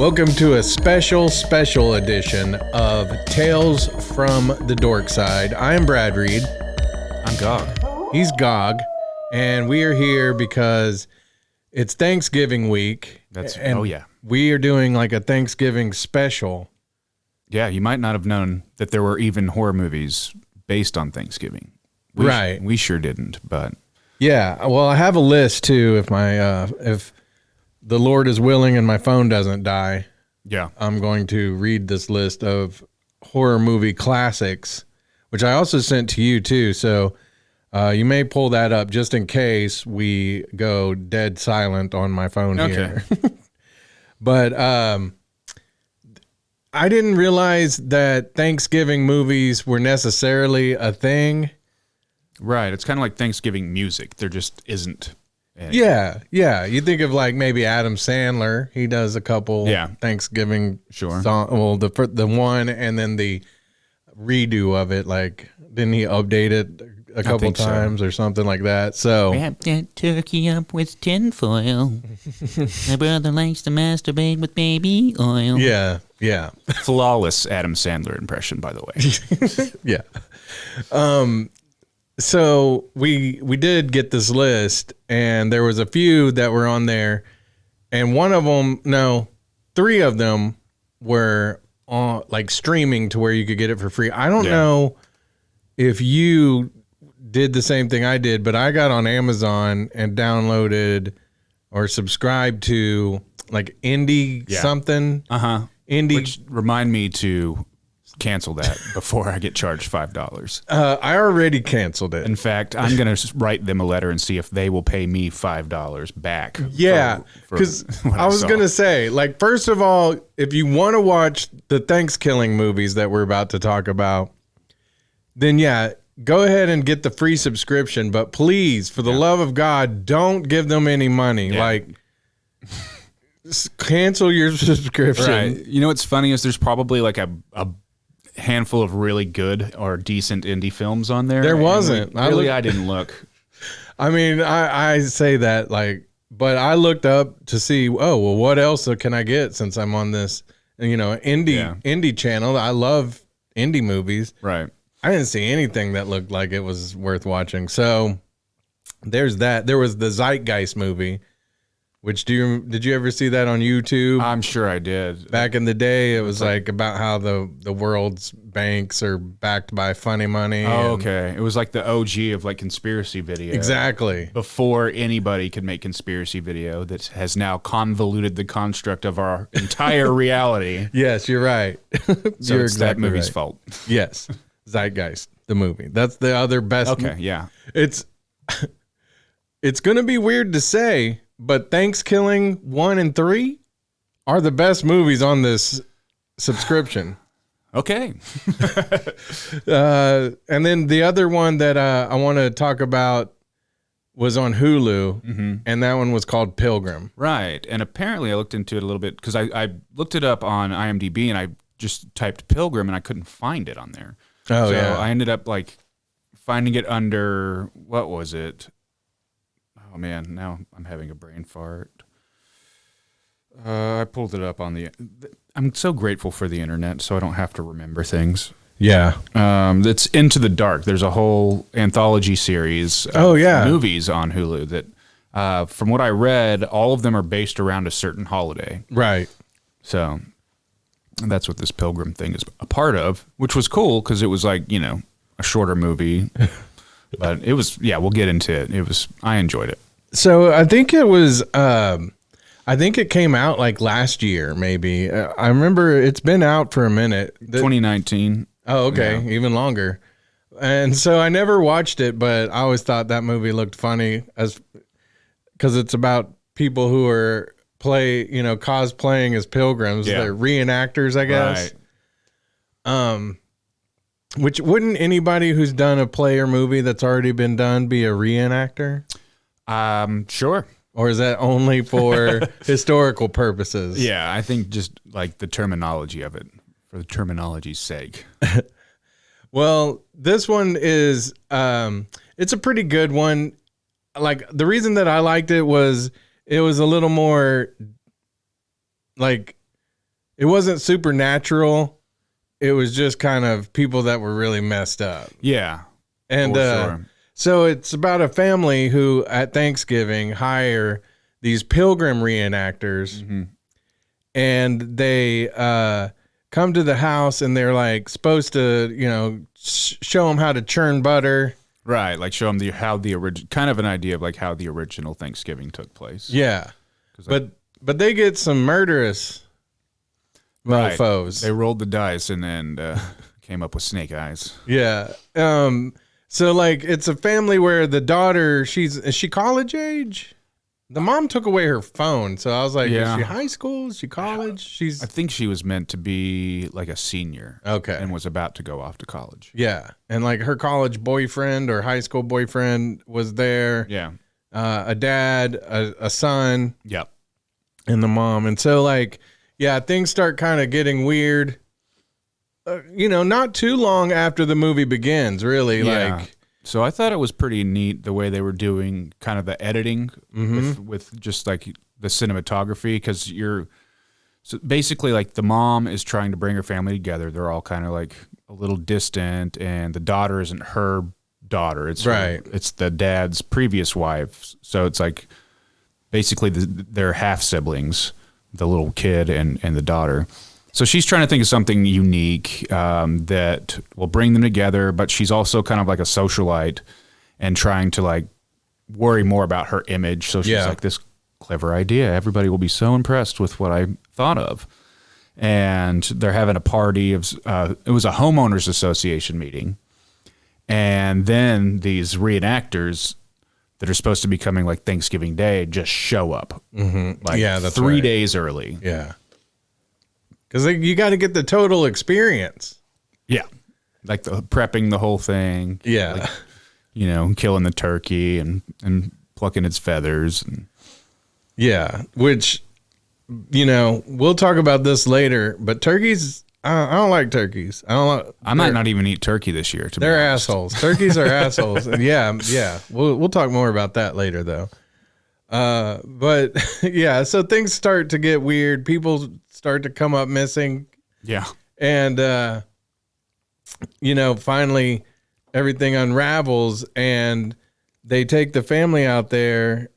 Welcome to a special edition of Tales from the Dorkside. I am Brad Reed. I'm Gog. He's Gog, and we are here because it's Thanksgiving week. We are doing like a Thanksgiving special. Yeah, you might not have known that there were even horror movies based on Thanksgiving. We sure didn't, but yeah. Well, I have a list too. If the Lord is willing and my phone doesn't die, yeah, I'm going to read this list of horror movie classics, which I also sent to you too. So you may pull that up just in case we go dead silent on my phone here. But I didn't realize that Thanksgiving movies were necessarily a thing. Right. It's kind of like Thanksgiving music. There just isn't any. Yeah. You think of like maybe Adam Sandler. He does a couple Thanksgiving song. Well, the one and then the redo of it. Like, didn't he update it a couple times or something like that? So wrap that turkey up with tinfoil. My brother likes to masturbate with baby oil. Yeah. Flawless Adam Sandler impression, by the way. Yeah. So we did get this list, and there was a few that were on there, and three of them were on like streaming to where you could get it for free. I don't know if you did the same thing I did, but I got on Amazon and downloaded or subscribed to like Indie something. Indie. Which remind me to cancel that before I get charged $5. I already canceled it. In fact, I'm going to write them a letter and see if they will pay me $5 back. Yeah, because I was going to say, like, first of all, if you want to watch the Thankskilling movies that we're about to talk about, then go ahead and get the free subscription. But please, for the love of God, don't give them any money. Yeah. Like, cancel your subscription. Right. You know what's funny is there's probably like a handful of really good or decent indie films on there. There wasn't. I didn't look. I mean, I say that like, but I looked up to see, what else can I get since I'm on this, indie channel. I love indie movies. Right. I didn't see anything that looked like it was worth watching. So there's that. There was the Zeitgeist movie. Which did you ever see that on YouTube? I'm sure I did. Back in the day, it was like about how the world's banks are backed by funny money. Oh, okay. It was like the OG of like conspiracy video. Exactly. Before anybody could make conspiracy video that has now convoluted the construct of our entire reality. Yes, you're right. So you're it's exactly that movie's right. fault. Yes. Zeitgeist, the movie. That's the other best. Okay, yeah. It's going to be weird to say, but Thankskilling 1 and 3 are the best movies on this subscription. Okay. And then the other one that I want to talk about was on Hulu, and that one was called Pilgrim. Right. And apparently I looked into it a little bit because I looked it up on IMDb and I just typed Pilgrim and I couldn't find it on there. Oh, so yeah. I ended up like finding it under, what was it? Oh man, now I'm having a brain fart. I pulled it up on I'm so grateful for the internet, so I don't have to remember things. Yeah. It's Into the Dark. There's a whole anthology series of movies on Hulu that, from what I read, all of them are based around a certain holiday. Right. So that's what this Pilgrim thing is a part of, which was cool because it was like, a shorter movie. But it was, we'll get into it. I enjoyed it. So I think it was, I think it came out like last year, maybe. I remember it's been out for a minute. 2019. Oh, okay. Yeah. Even longer. And so I never watched it, but I always thought that movie looked funny because it's about people who are cosplaying as pilgrims. Yeah. They're reenactors, I guess. Right. Which wouldn't anybody who's done a play or movie that's already been done be a reenactor? Sure. Or is that only for historical purposes? Yeah, I think just like the terminology of it, for the terminology's sake. Well, this one is, it's a pretty good one. Like, the reason that I liked it was a little more, like, it wasn't supernatural. It was just kind of people that were really messed up. Yeah. And sure. so it's about a family who at Thanksgiving hire these Pilgrim reenactors, and they come to the house, and they're like supposed to, show them how to churn butter. Right, like show them how the original, kind of an idea of like how the original Thanksgiving took place. Yeah, but they get some murderous mofos. They rolled the dice and then came up with snake eyes. Yeah. So like it's a family where the daughter, is she college age? The mom took away her phone, so I was like, Is she high school? Is she college? I think she was meant to be like a senior. Okay. And was about to go off to college. Yeah. And like her college boyfriend or high school boyfriend was there. Yeah. A dad, a son. Yep. And the mom. And so like, yeah, things start kind of getting weird. Not too long after the movie begins, really. Yeah. Like, so I thought it was pretty neat the way they were doing kind of the editing with just like the cinematography, because so basically like the mom is trying to bring her family together. They're all kind of like a little distant, and the daughter isn't her daughter. It's it's the dad's previous wife. So it's like basically they're half siblings, the little kid and the daughter. So she's trying to think of something unique that will bring them together, but she's also kind of like a socialite and trying to like worry more about her image. So she's like, this clever idea. Everybody will be so impressed with what I thought of. And they're having a party of, it was a homeowners association meeting. And then these reenactors that are supposed to be coming like Thanksgiving Day just show up. Like that's 3 days early. Yeah. Because you got to get the total experience. Yeah. Like prepping the whole thing. Yeah. Like, killing the turkey and plucking its feathers. Yeah. Which, we'll talk about this later, but turkeys, I don't like turkeys. I might not even eat turkey this year. They're assholes. Turkeys are assholes. And yeah. We'll talk more about that later, though. But yeah, so things start to get weird. People start to come up missing. Yeah. And, finally everything unravels, and they take the family out there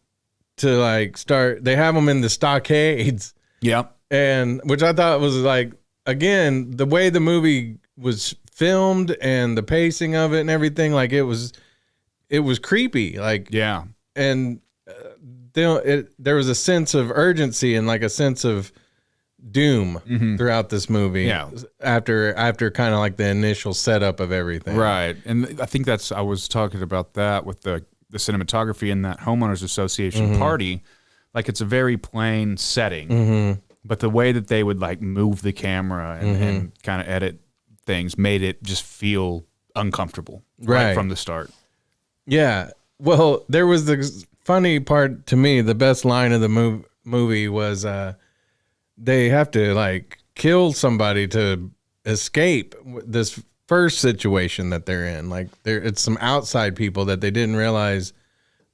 to like they have them in the stockades. Yep. And which I thought was like, again, the way the movie was filmed and the pacing of it and everything, like it was creepy. Like, yeah. And there was a sense of urgency and like a sense of doom throughout this movie. Yeah. After kind of like the initial setup of everything. Right. And I think I was talking about that with the cinematography in that homeowners association party. Like it's a very plain setting, but the way that they would like move the camera and kind of edit things made it just feel uncomfortable right from the start. Yeah. Well, there was the funny part to me. The best line of the movie was they have to like kill somebody to escape this first situation that they're in. Like it's some outside people that they didn't realize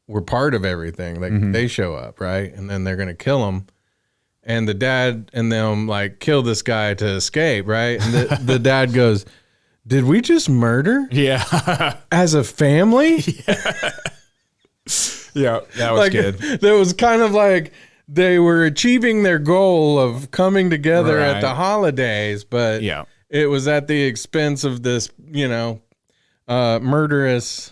were part of everything. Like they show up, right? And then they're going to kill them. And the dad and them like kill this guy to escape, right? And the dad goes, "Did we just murder? Yeah. As a family?" Yeah, that was like, good. That was kind of like they were achieving their goal of coming together at the holidays, but it was at the expense of this, murderous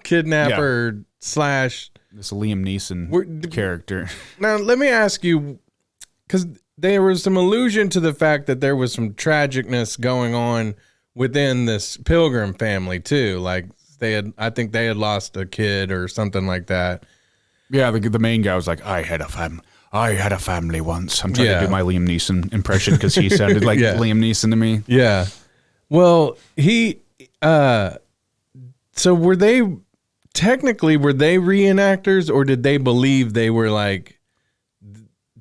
kidnapper slash this Liam Neeson character. Now, let me ask you, because there was some allusion to the fact that there was some tragicness going on within this Pilgrim family too. Like I think they had lost a kid or something like that. Yeah, the main guy was like, I had a family once. I'm trying to do my Liam Neeson impression because he sounded like Liam Neeson to me. Yeah. Well, so were they reenactors, or did they believe they were like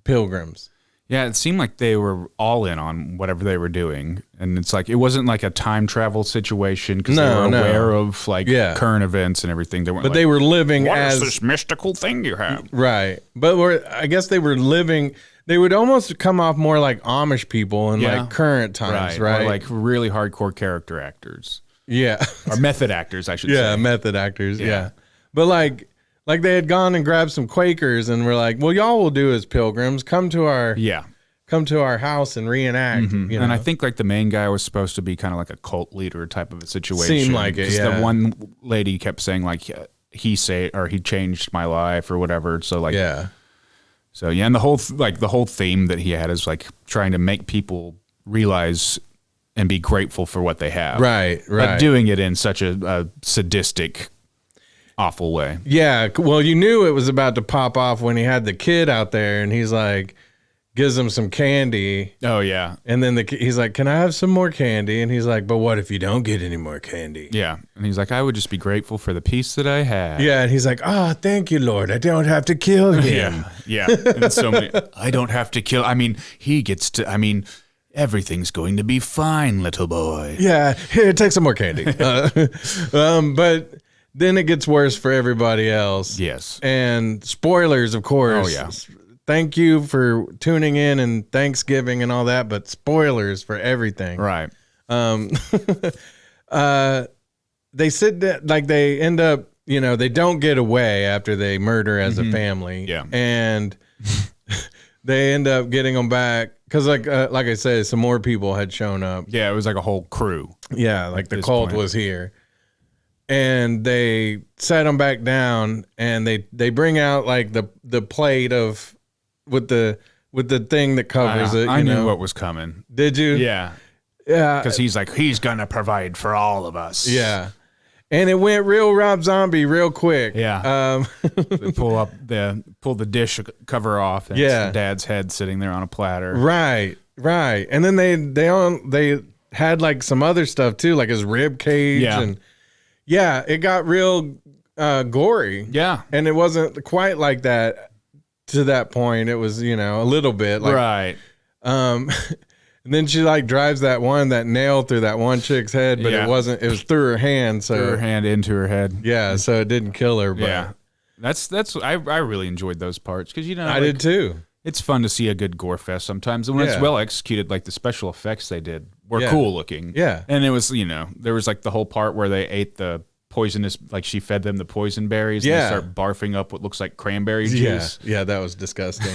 pilgrims? Yeah, it seemed like they were all in on whatever they were doing. And it's like, it wasn't like a time travel situation because they were aware of like current events and everything. They weren't but they were living what as is this mystical thing you have? Right. But I guess they were living, they would almost come off more like Amish people in like current times, right? Or like really hardcore character actors. Yeah. Or method actors, I should say. Yeah, method actors. Yeah. But like they had gone and grabbed some Quakers and were like, well, y'all will do as pilgrims. Come to our house and reenact. You know? And I think like the main guy was supposed to be kind of like a cult leader type of a situation. Seemed like it, yeah. The one lady kept saying like he changed my life or whatever. So like So yeah, and the whole theme that he had is like trying to make people realize and be grateful for what they have. Right. But doing it in such a sadistic, awful way. Yeah. Well, you knew it was about to pop off when he had the kid out there and he's like, gives him some candy. Oh, yeah. And then he's like, can I have some more candy? And he's like, but what if you don't get any more candy? Yeah. And he's like, I would just be grateful for the peace that I have. Yeah. And he's like, thank you, Lord. I don't have to kill him. Yeah. And so many, I don't have to kill. I mean, he gets to, everything's going to be fine, little boy. Yeah. Here, take some more candy. But then it gets worse for everybody else. Yes. And spoilers, of course. Oh, yeah. Thank you for tuning in and Thanksgiving and all that, but spoilers for everything. Right. They sit there, like they end up, they don't get away after they murder as a family. Yeah. And they end up getting them back because like I said, some more people had shown up. Yeah, it was like a whole crew. Yeah, like the cult was here. And they set them back down and they bring out like the plate of with the thing that covers it. I knew what was coming. Did you? Yeah. Yeah. Because he's like, he's going to provide for all of us. Yeah. And it went real Rob Zombie real quick. Yeah. They pull the dish cover off and it's the dad's head sitting there on a platter. Right. And then they had like some other stuff too, like his rib cage and it got real gory. Yeah. And it wasn't quite like that to that point. It was, a little bit like right. And then she like drives that nail through that one chick's head, but it wasn't. It was through her hand. So through her hand into her head. Yeah, so it didn't kill her. But yeah, that's. I really enjoyed those parts because I did too. It's fun to see a good gore fest sometimes, and when it's well executed, like the special effects they did were cool looking. Yeah, and it was there was like the whole part where they ate the poisonous, like she fed them the poison berries and they start barfing up what looks like cranberry juice. Yeah, that was disgusting.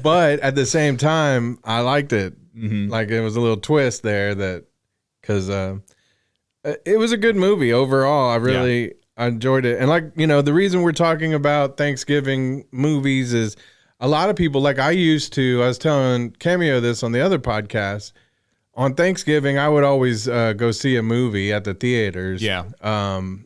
But at the same time, I liked it. Like it was a little twist there because it was a good movie overall. I really enjoyed it. And like, the reason we're talking about Thanksgiving movies is a lot of people, like I was telling Cameo this on the other podcast, on Thanksgiving, I would always go see a movie at the theaters. Yeah. And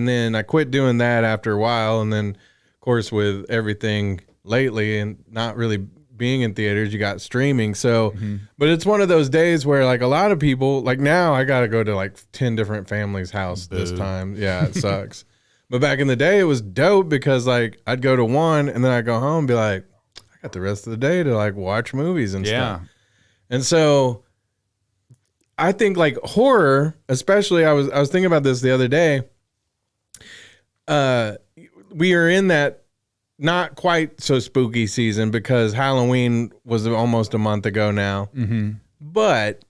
then I quit doing that after a while. And then, of course, with everything lately and not really being in theaters, you got streaming. So, but it's one of those days where like a lot of people, like now I got to go to like 10 different families' house this time. Yeah, it sucks. But back in the day, it was dope because like I'd go to one and then I'd go home and be like, I got the rest of the day to like watch movies and stuff. And so I think like horror, especially I was thinking about this the other day. We are in that not quite so spooky season because Halloween was almost a month ago now. But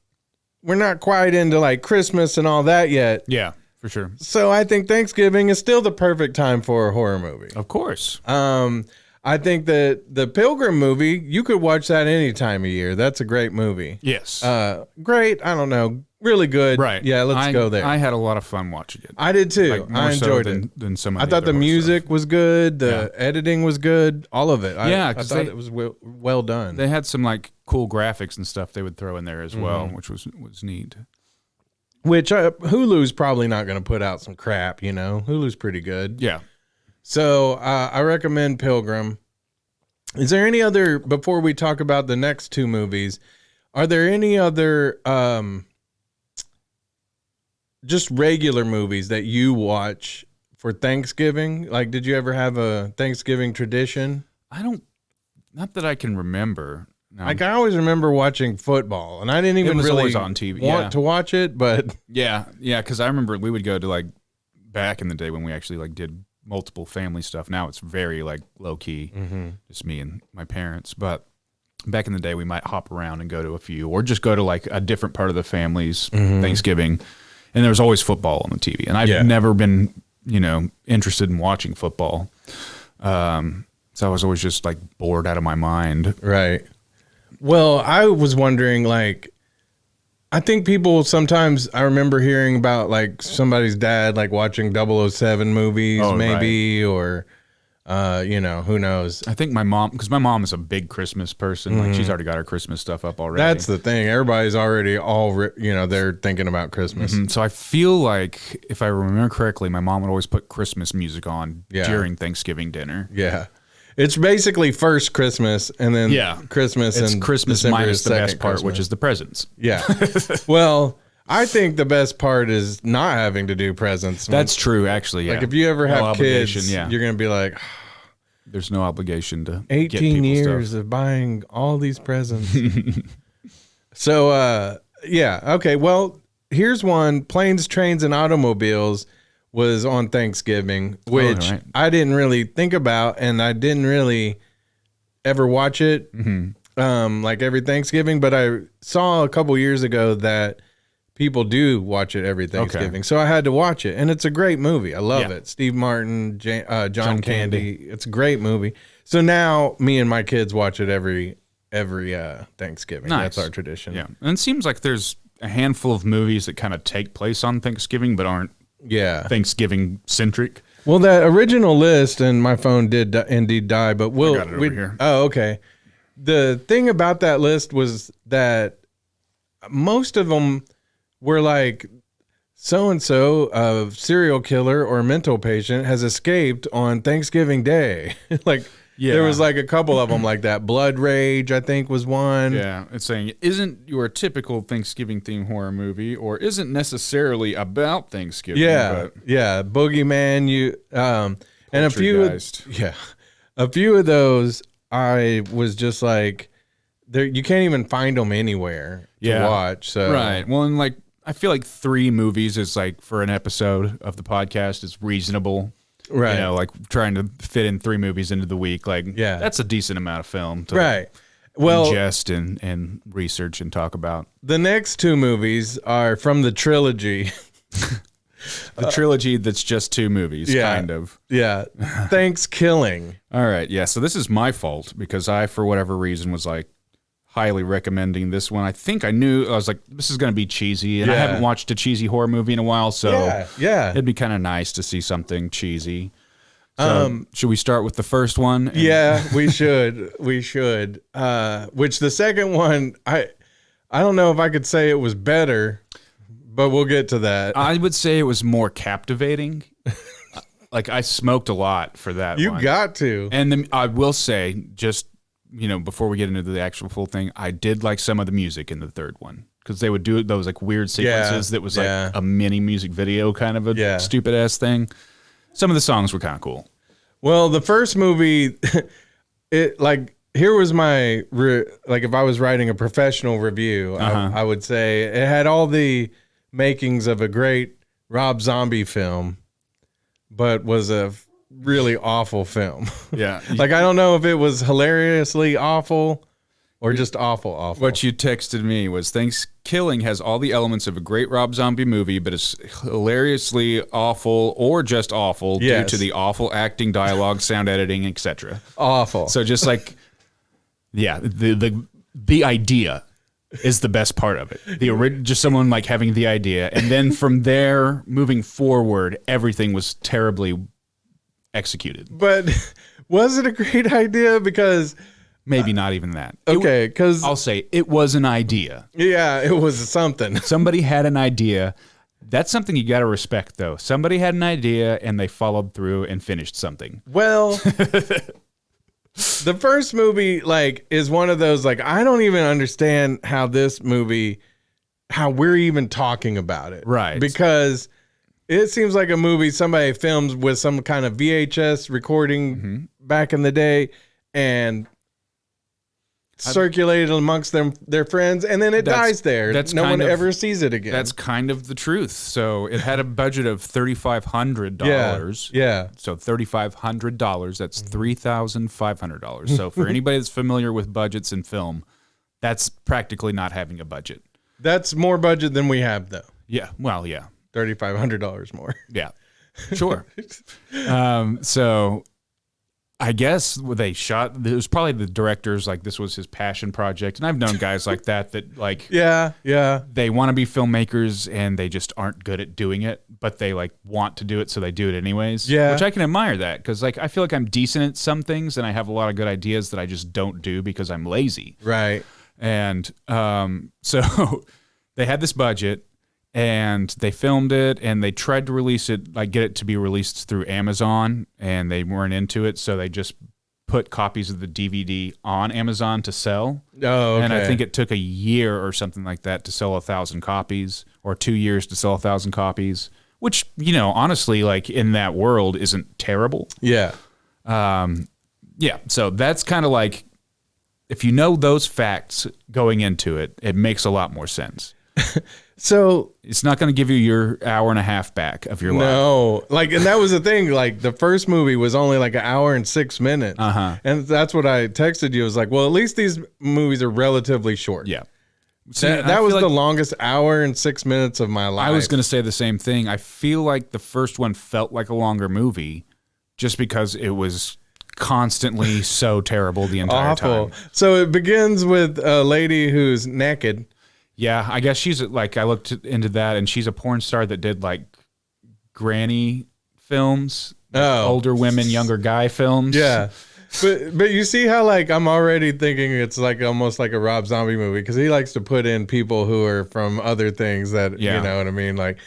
we're not quite into like Christmas and all that yet. Yeah, for sure. So I think Thanksgiving is still the perfect time for a horror movie. Of course. I think that the Pilgrim movie, you could watch that any time of year. That's a great movie. Yes. Great. I don't know. Really good. Right. Yeah, let's go there. I had a lot of fun watching it. I did too. Like, I enjoyed it. Than some of I thought the music was good. The Yeah. editing was good. All of it. I 'cause thought it was well done. They had some like cool graphics and stuff they would throw in there as well, which was neat. Which Hulu's probably not going to put out some crap, Hulu's pretty good. Yeah. So I recommend Pilgrim. Is there any other, before we talk about the next two movies, are there any other just regular movies that you watch for Thanksgiving? Like, did you ever have a Thanksgiving tradition? Not that I can remember. No. Like, I always remember watching football, and I didn't even really always on TV. want to watch it, but yeah, because I remember we would go to like back in the day when we actually like did multiple family stuff. Now it's very like low key, just me and my parents. But back in the day, we might hop around and go to a few, or just go to like a different part of the family's Thanksgiving. And there was always football on the TV. And I've never been, interested in watching football. So I was always just like bored out of my mind. Right. Well, I was wondering, like, I think people sometimes, I remember hearing about like somebody's dad, like watching 007 movies, or, who knows? I think my mom, because my mom is a big Christmas person. Like she's already got her Christmas stuff up already. That's the thing. Everybody's already they're thinking about Christmas. So I feel like, if I remember correctly, my mom would always put Christmas music on during Thanksgiving dinner. Yeah. It's basically first Christmas and then Christmas. It's and Christmas December minus the best part, Christmas. which is the presents. Yeah. Well, I think the best part is not having to do presents. That's true, actually. Yeah. Like if you ever have kids, you're going to be like, there's no obligation to 18 get people years stuff. of buying all these presents. So, okay. Well, here's one. Planes, Trains, and Automobiles was on Thanksgiving, which I didn't really think about, and I didn't really ever watch it like every Thanksgiving, but I saw a couple years ago that people do watch it every Thanksgiving. So I had to watch it, and it's a great movie. I love it. Steve Martin, John Candy. It's a great movie. So now me and my kids watch it every Thanksgiving. Nice. That's our tradition. Yeah. And it seems like there's a handful of movies that kind of take place on Thanksgiving but aren't Thanksgiving centric. Well, that original list, and my phone did indeed die, but I got it over here. Oh, okay. The thing about that list was that most of them were like, so-and-so, a serial killer or mental patient has escaped on Thanksgiving Day. There was like a couple of them like that. Blood Rage, I think, was one. Yeah, it's saying, isn't your typical Thanksgiving theme horror movie, or isn't necessarily about Thanksgiving. Yeah, Boogeyman. And a few of those, I was just like, you can't even find them anywhere to watch. So right. Well, and like, I feel like 3 movies is like, for an episode of the podcast, is reasonable. Right. Like trying to fit in 3 movies into the week. Like, that's a decent amount of film to ingest and research and talk about. The next 2 movies are from the trilogy. The trilogy that's just 2 movies, kind of. Yeah. Thankskilling. All right. Yeah. So this is my fault because I, for whatever reason, was like highly recommending this one. I think I was like, this is going to be cheesy, and I haven't watched a cheesy horror movie in a while, so it'd be kind of nice to see something cheesy. So, should we start with the first one? Yeah, we should. We should. Which the second one, I don't know if I could say it was better, but we'll get to that. I would say it was more captivating. Like, I smoked a lot for that one. You got to. And then I will say, just before we get into the actual full thing, I did like some of the music in the third one, because they would do those like weird sequences that was like a mini music video kind of a stupid ass thing. Some of the songs were kind of cool. Well, the first movie, here was my, if I was writing a professional review, I would say it had all the makings of a great Rob Zombie film, but was a really awful film. Yeah. I don't know if it was hilariously awful or just awful. What you texted me was, Thankskilling has all the elements of a great Rob Zombie movie, but it's hilariously awful or just awful due to the awful acting, dialogue, sound editing, etc. Awful. So just like, the idea is the best part of it. Just someone like having the idea, and then from there moving forward, everything was terribly executed. But was it a great idea? Because maybe not even that. Okay, because I'll say it was an idea. Yeah, it was something. Somebody had an idea. That's something you got to respect, though. Somebody had an idea and they followed through and finished something. Well, the first movie is one of those I don't even understand how we're even talking about it. Right. Because it seems like a movie somebody films with some kind of VHS recording back in the day, and circulated amongst their friends, and then it dies there. No one ever sees it again. That's kind of the truth. So it had a budget of $3,500. Yeah. So $3,500. That's $3,500. So for anybody that's familiar with budgets in film, that's practically not having a budget. That's more budget than we have, though. Yeah. Well, yeah. $3,500 more. Yeah. Sure. So I guess they shot, it was probably the director's, like, this was his passion project. And I've known guys like that like, yeah, they want to be filmmakers and they just aren't good at doing it, but they like want to do it, so they do it anyways. Yeah. Which I can admire that, because like I feel like I'm decent at some things and I have a lot of good ideas that I just don't do because I'm lazy. Right. And so they had this budget and they filmed it and they tried to release it, like get it to be released through Amazon, and they weren't into it. So they just put copies of the DVD on Amazon to sell. Oh, okay. And I think it took a year or something like that to sell 1,000 copies, or 2 years to sell 1,000 copies, which, you know, honestly, like in that world isn't terrible. Yeah. Yeah. So that's kind of like, if you know those facts going into it, it makes a lot more sense. So it's not going to give you your hour and a half back of your life. No, like, and that was the thing. Like, the first movie was only like 1 hour and 6 minutes, and that's what I texted you. I was like, well, at least these movies are relatively short. Yeah, that was the longest 1 hour and 6 minutes of my life. I was going to say the same thing. I feel like the first one felt like a longer movie, just because it was constantly so terrible the entire time. So it begins with a lady who's naked. Yeah, I guess she's like, I looked into that, and she's a porn star that did like granny films, older women, younger guy films. Yeah, but you see how like I'm already thinking it's like almost like a Rob Zombie movie, because he likes to put in people who are from other things that you know what I mean, like.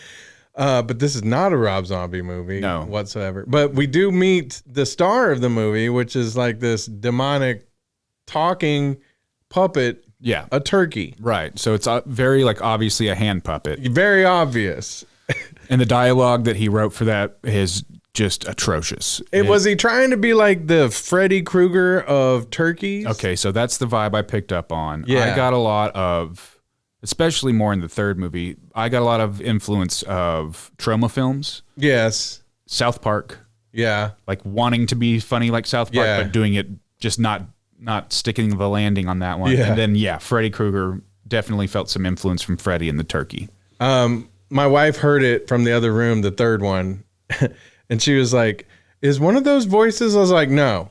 But this is not a Rob Zombie movie whatsoever. But we do meet the star of the movie, which is like this demonic talking puppet. Yeah. A turkey. Right. So it's very like obviously a hand puppet. Very obvious. And the dialogue that he wrote for that is just atrocious. Was he trying to be like the Freddy Krueger of turkeys? Okay, so that's the vibe I picked up on. Yeah. I got a lot of, especially more in the third movie, I got a lot of influence of trauma films. Yes. South Park. Yeah. Like wanting to be funny like South Park, but doing it just not sticking the landing on that one. Yeah. And then, Freddy Krueger, definitely felt some influence from Freddy and the turkey. My wife heard it from the other room, the third one, and she was like, is one of those voices? I was like, no.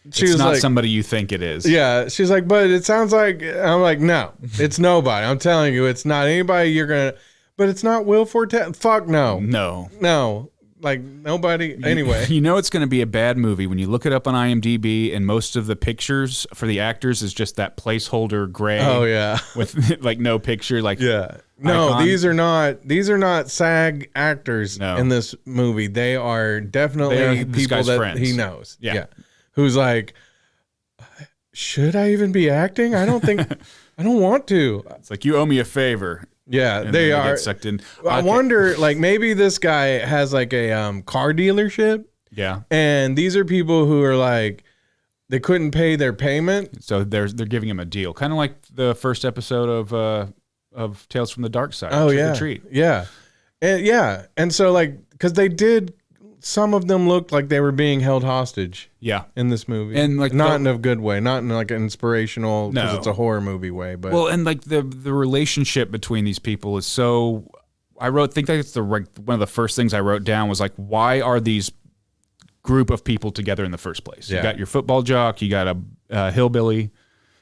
It's not like, somebody you think it is. Yeah. She's like, but it sounds like, I'm like, no, it's nobody. I'm telling you, it's not anybody you're going to, but it's not Will Forte. Fuck no. No. Like nobody. Anyway, you know it's going to be a bad movie when you look it up on IMDb, and most of the pictures for the actors is just that placeholder gray. Oh yeah, with like no picture. Like no, icon. these are not SAG actors in this movie. They are definitely people that friends. He knows. Yeah, who's like, should I even be acting? I don't think. I don't want to. It's like, you owe me a favor. Yeah, they are. Get sucked in. I wonder, like, maybe this guy has like a car dealership. Yeah. And these are people who are like, they couldn't pay their payment, so they're giving him a deal, kind of like the first episode of Tales from the Darkside. Oh yeah, Treat. Yeah, and so like, because they did. Some of them looked like they were being held hostage. Yeah, in this movie, and like not in a good way, not in like an inspirational, because no. it's a horror movie way. But and like the relationship between these people is so. I think that's one of the first things I wrote down was like, why are these group of people together in the first place? Yeah. You got your football jock, you got a hillbilly,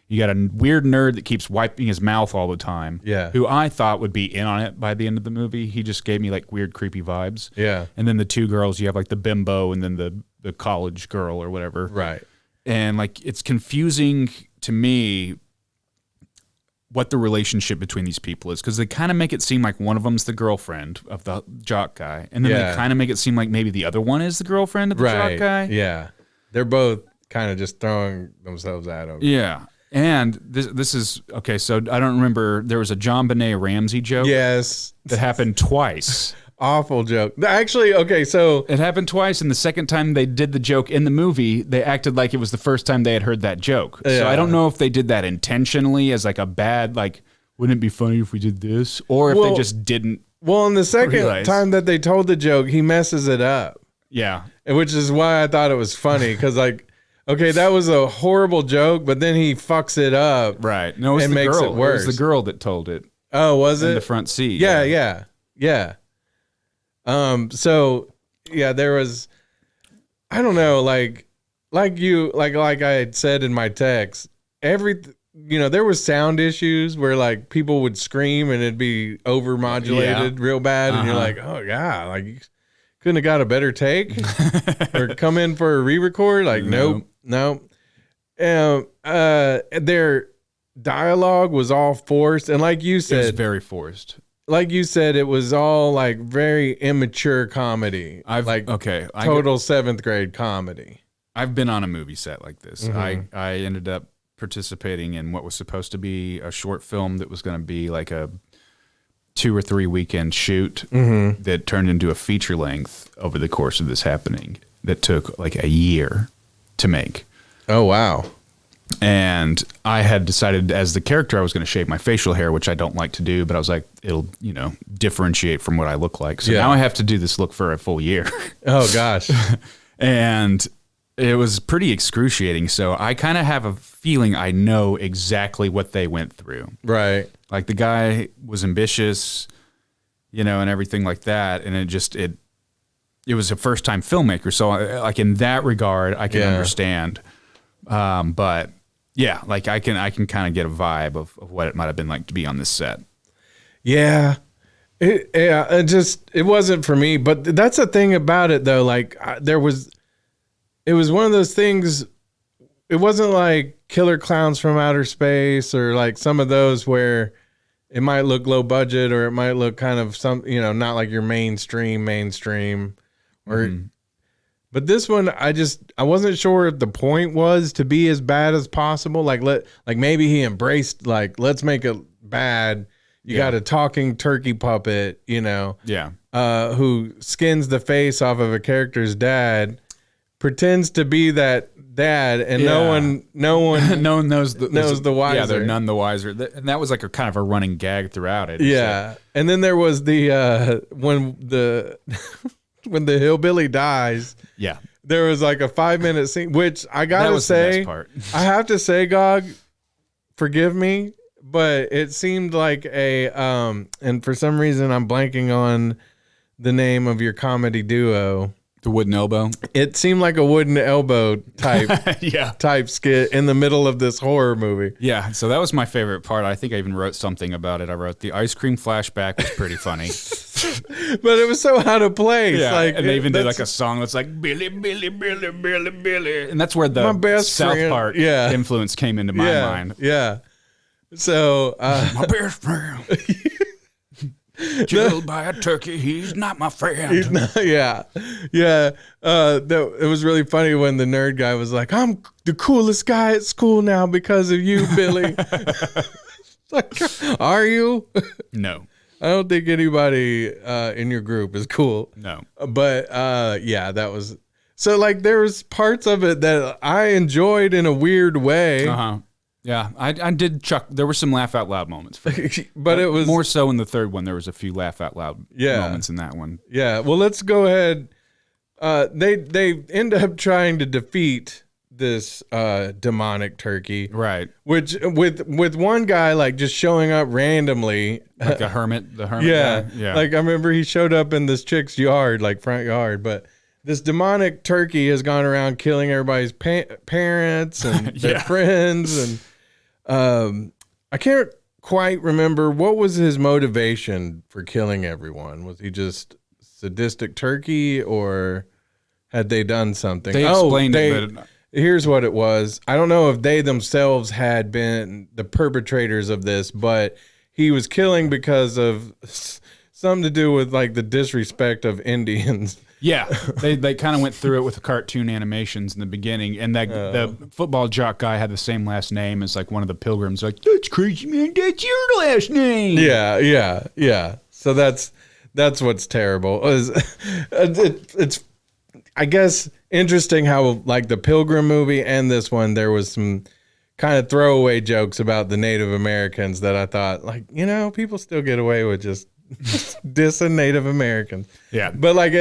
you got a weird nerd that keeps wiping his mouth all the time. Yeah. Who I thought would be in on it by the end of the movie. He just gave me like weird, creepy vibes. Yeah. And then the two girls, you have like the bimbo and then the college girl or whatever. Right. And like, it's confusing to me what the relationship between these people is, because they kind of make it seem like one of them's the girlfriend of the jock guy, and then they kind of make it seem like maybe the other one is the girlfriend of the jock guy. Yeah. They're both kind of just throwing themselves at him. Yeah. And this is okay. So I don't remember. There was a John Benet Ramsey joke. Yes, that happened twice. awful joke. Actually, okay, so It happened twice, and the second time they did the joke in the movie, they acted like it was the first time they had heard that joke. So Yeah. I don't know if they did that intentionally as like a bad, like, wouldn't it be funny if we did this? Or if they just didn't. well, in the second Realize. time that they told the joke, he messes it up, Yeah. which is why I thought it was funny because like, okay, that was a horrible joke, but then he fucks it up. Right. No, it was And the makes girl. it worse. It was the girl that told it Oh, was in it the front seat. Yeah. So yeah, there was, I don't know, like I had said in my text, there was sound issues where like people would scream and it'd be overmodulated real bad, and you're like, oh yeah, like you couldn't have got a better take or come in for a re-record. Like, nope. Their dialogue was all forced, and like you It was said, very forced. it was all like very immature comedy. Total seventh grade comedy. I've been on a movie set like this. I ended up participating in what was supposed to be a short film that was going to be like a 2 or 3 weekend shoot that turned into a feature length over the course of this happening that took like a year to make. Oh, wow. And I had decided as the character I was going to shave my facial hair, which I don't like to do, but I was like, it'll, differentiate from what I look like. So now I have to do this look for a full year. Oh, gosh. And it was pretty excruciating. So I kind of have a feeling I know exactly what they went through. Right. Like the guy was ambitious, and everything like that. And it was a first time filmmaker. So like in that regard, I can understand. But yeah, like I can kind of get a vibe of what it might have been like to be on this set. Yeah. It wasn't for me, but that's the thing about it though. Like it was one of those things. It wasn't like Killer Clowns from Outer Space or like some of those where it might look low budget or it might look kind of not like your mainstream or, but this one, I wasn't sure if the point was to be as bad as possible. Like maybe he embraced, like, let's make it bad. You got a talking turkey puppet, who skins the face off of a character's dad, pretends to be that dad, and no one knows the wiser. Yeah, they're none the wiser. And that was like a kind of a running gag throughout it. Yeah. And then there was the when the when the hillbilly dies. Yeah. There was like a 5-minute scene, which I gotta say, the best part. I have to say, Gog, forgive me, but it seemed like and for some reason I'm blanking on the name of your comedy duo. The Wooden Elbow. It seemed like a Wooden Elbow type type skit in the middle of this horror movie. Yeah, so that was my favorite part. I think I even wrote something about it. I wrote the ice cream flashback was pretty funny. But it was so out of place. Yeah, like, and they even did like a song that's like Billy, Billy, Billy, Billy, Billy. And that's where the My best South friend. Park Yeah. influence came into my mind. Yeah. So My best friend. Killed by a turkey, he's not my friend. he's not, yeah. It was really funny when the nerd guy was like, "I'm the coolest guy at school now because of you, Billy." Like, are you? No. I don't think anybody in your group is cool. No. But that was so. Like, there was parts of it that I enjoyed in a weird way. Uh-huh. Yeah, I did chuck. There were some laugh out loud moments, but it was more so in the third one. There was a few laugh out loud moments in that one. Yeah. Well, let's go ahead. They end up trying to defeat this demonic turkey, Right? which with one guy like just showing up randomly, Like the hermit guy. Yeah. Like I remember he showed up in this chick's yard, like front yard, but this demonic turkey has gone around killing everybody's parents and their friends, and I can't quite remember what was his motivation for killing everyone. Was he just sadistic turkey, or had they done something? They explained it, but Here's what it was. I don't know if they themselves had been the perpetrators of this, but he was killing because of something to do with like the disrespect of Indians. yeah, they kind of went through it with the cartoon animations in the beginning, and that the football jock guy had the same last name as like one of the Pilgrims. Like, that's crazy, man. That's your last name. Yeah. So that's That's what's terrible. It's I guess interesting how like the Pilgrim movie and this one, there was some kind of throwaway jokes about the Native Americans that I thought, like, people still get away with just dissing Native Americans. Yeah. But like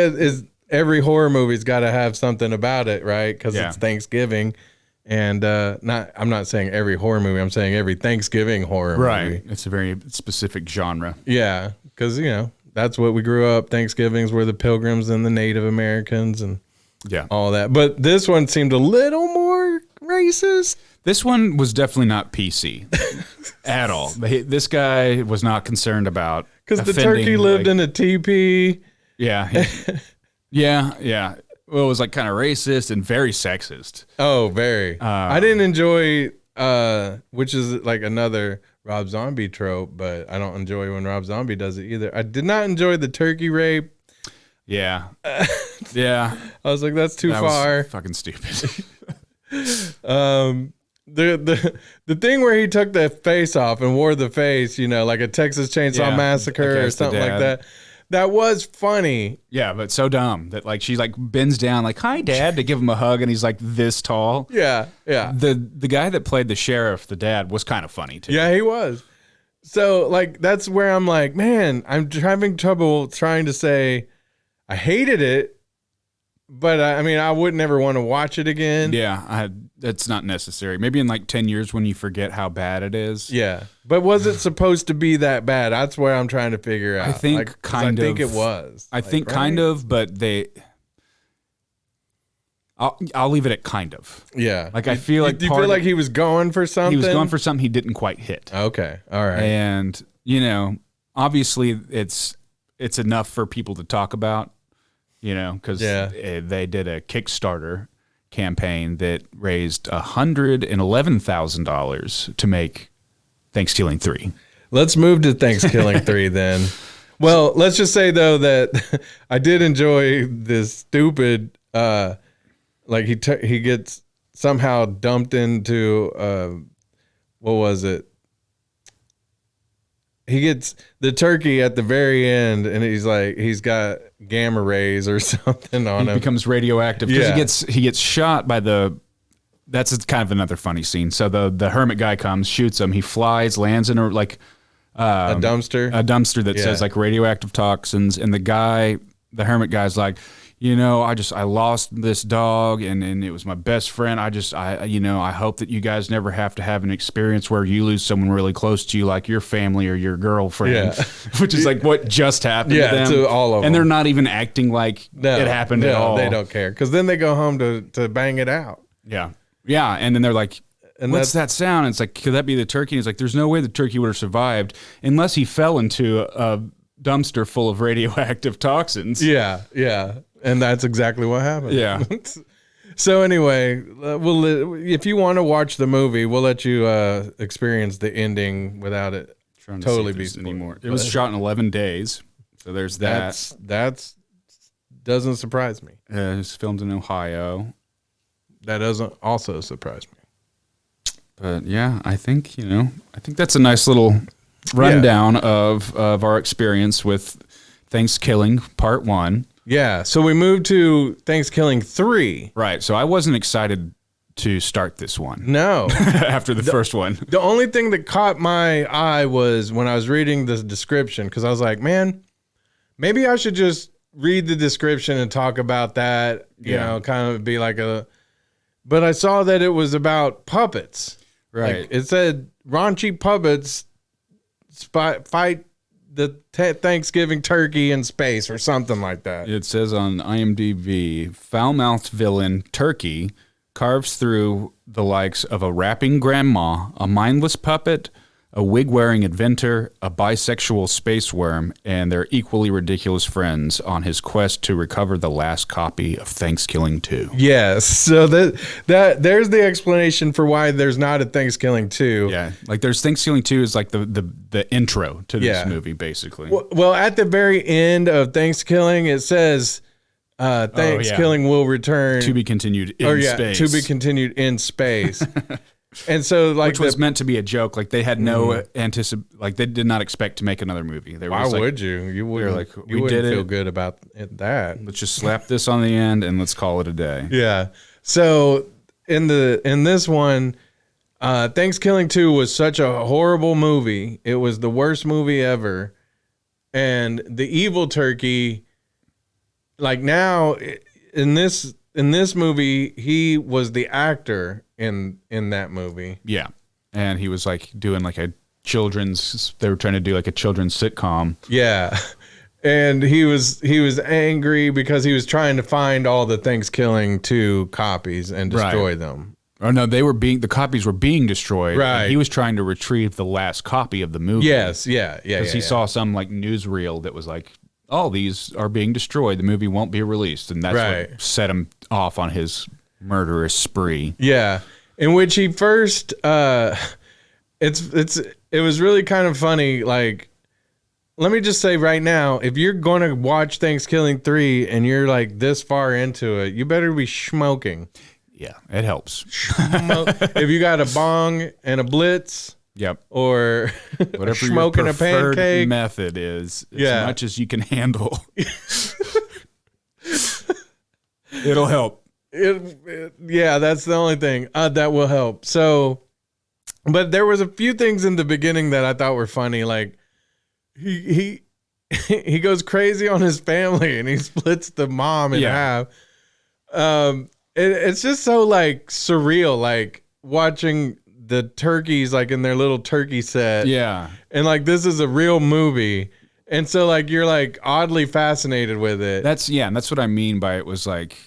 every horror movie's got to have something about it, right? Because it's Thanksgiving. And I'm not saying every horror movie. I'm saying every Thanksgiving horror movie. Right. It's a very specific genre. Yeah, because that's what we grew up. Thanksgivings were the Pilgrims and the Native Americans and all that. But this one seemed a little more racist. This one was definitely not PC at all. This guy was not concerned about because the turkey lived in a teepee. Yeah, yeah. Well, it was like kind of racist and very sexist. Oh, very. I didn't enjoy, which is like another Rob Zombie trope, but I don't enjoy when Rob Zombie does it either. I did not enjoy the turkey rape. Yeah. Yeah. I was like, that's too far. Was fucking stupid. The thing where he took the face off and wore the face, like a Texas Chainsaw Massacre or something like that. That was funny. Yeah, but so dumb that like she like bends down like, "Hi, Dad," to give him a hug, and he's like this tall. Yeah. The guy that played the sheriff, the dad, was kind of funny too. Yeah, he was. So like that's where I'm like, man, I'm having trouble trying to say I hated it, but I mean I would never want to watch it again. Yeah, that's not necessary. Maybe in like 10 years when you forget how bad it is. Yeah, but was it supposed to be that bad? That's where I'm trying to figure out. I think I think it was. I think kind of, but I'll leave it at kind of. Yeah. Like I feel like you feel like he was going for something. He was going for something he didn't quite hit. Okay. All right. And obviously it's enough for people to talk about, because they did a Kickstarter campaign that raised $111,000 to make Thankskilling 3. Let's move to Thankskilling 3 then. Well, let's just say though that I did enjoy this stupid like he gets somehow dumped into what was it? He gets the turkey at the very end, and he's got gamma rays or something on him. He becomes radioactive because he gets shot by the. That's kind of another funny scene. So the hermit guy comes, shoots him. He flies, lands in a dumpster that says like radioactive toxins, and the hermit guy's like, I lost this dog and it was my best friend. I hope that you guys never have to have an experience where you lose someone really close to you, like your family or your girlfriend, which is like what just happened to them. To all of them. And they're not even acting like it happened at all. They don't care. Because then they go home to bang it out. Yeah. Yeah. And then they're like, what's that sound? And it's like, could that be the turkey? And it's like, there's no way the turkey would have survived unless he fell into a dumpster full of radioactive toxins. Yeah. Yeah. And that's exactly what happened. Yeah. So anyway, if you want to watch the movie, we'll let you experience the ending without it totally be anymore. It was shot in 11 days, so there's that. That's doesn't surprise me. It was filmed in Ohio. That doesn't also surprise me. But yeah, I think that's a nice little rundown of our experience with Thankskilling Part 1. Yeah, so we moved to Thankskilling 3. Right, so I wasn't excited to start this one. No. After the first one. The only thing that caught my eye was when I was reading the description, because I was like, man, maybe I should just read the description and talk about that, kind of be like but I saw that it was about puppets. Right. Like it said raunchy puppets fight the Thanksgiving turkey in space or something like that. It says on IMDb, foul-mouthed villain Turkey carves through the likes of a rapping grandma, a mindless puppet, a wig-wearing inventor, a bisexual space worm, and their equally ridiculous friends on his quest to recover the last copy of Thankskilling 2. Yes, so that there's the explanation for why there's not a Thankskilling 2. Yeah, like there's Thankskilling 2 is like the intro to this movie, basically. Well, at the very end of Thankskilling, it says Thankskilling will return to be continued in space. To be continued in space. And so like which was meant to be a joke. Like they had no like they did not expect to make another movie. They were why just like, would you? You wouldn't, like, you we wouldn't did feel it. good about that. let's just slap this on the end and let's call it a day. Yeah. So in this one, Thankskilling 2 was such a horrible movie. It was the worst movie ever. And the evil turkey, like now in this movie, he was the actor in that movie. Yeah. And he was like doing like they were trying to do like a children's sitcom. Yeah. And he was angry because he was trying to find all the Thankskilling 2 copies and destroy them. Oh no, the copies were being destroyed. Right. And he was trying to retrieve the last copy of the movie. Yes, yeah. Because he saw some like newsreel that was like, all these are being destroyed. The movie won't be released. And that's what set him off on his murderous spree. Yeah. In which he first it was really kind of funny. Like, let me just say right now, if you're going to watch Thankskilling 3 and you're like this far into it, you better be smoking. Yeah, it helps. If you got a bong and a blitz, yep, or whatever smoking your a pancake method is, as much as you can handle, it'll help. Yeah, that's the only thing that will help. So, but there was a few things in the beginning that I thought were funny. Like he goes crazy on his family and he splits the mom in half. It's just so like surreal, like watching the turkeys like in their little turkey set. Yeah. And like this is a real movie. And so like you're like oddly fascinated with it. And that's what I mean by it was like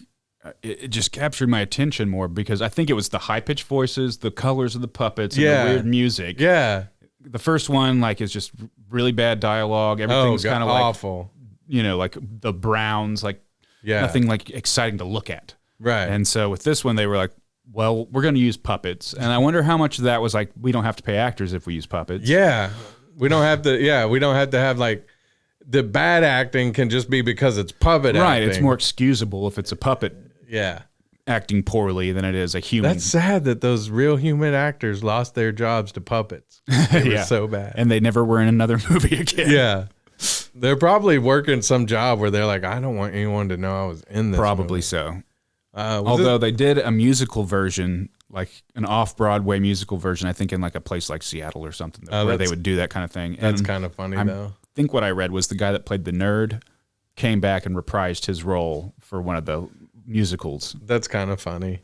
it just captured my attention more because I think it was the high pitched voices, the colors of the puppets, and the weird music. Yeah. The first one like is just really bad dialogue. Everything's kind of like awful. Like the browns, like nothing like exciting to look at. Right. And so with this one, they were like, well, we're going to use puppets. And I wonder how much of that was like, we don't have to pay actors if we use puppets. Yeah. We don't have to have like the bad acting can just be because it's puppet right. acting. It's more excusable if it's a puppet acting poorly than it is a human. That's sad that those real human actors lost their jobs to puppets. It was so bad. And they never were in another movie again. Yeah. They're probably working some job where they're like, I don't want anyone to know I was in this Probably movie. so. Although they did a musical version, like an off-Broadway musical version, I think in like a place like Seattle or something, where they would do that kind of thing. That's kind of funny, though. I think what I read was the guy that played the nerd came back and reprised his role for one of the musicals. That's kind of funny.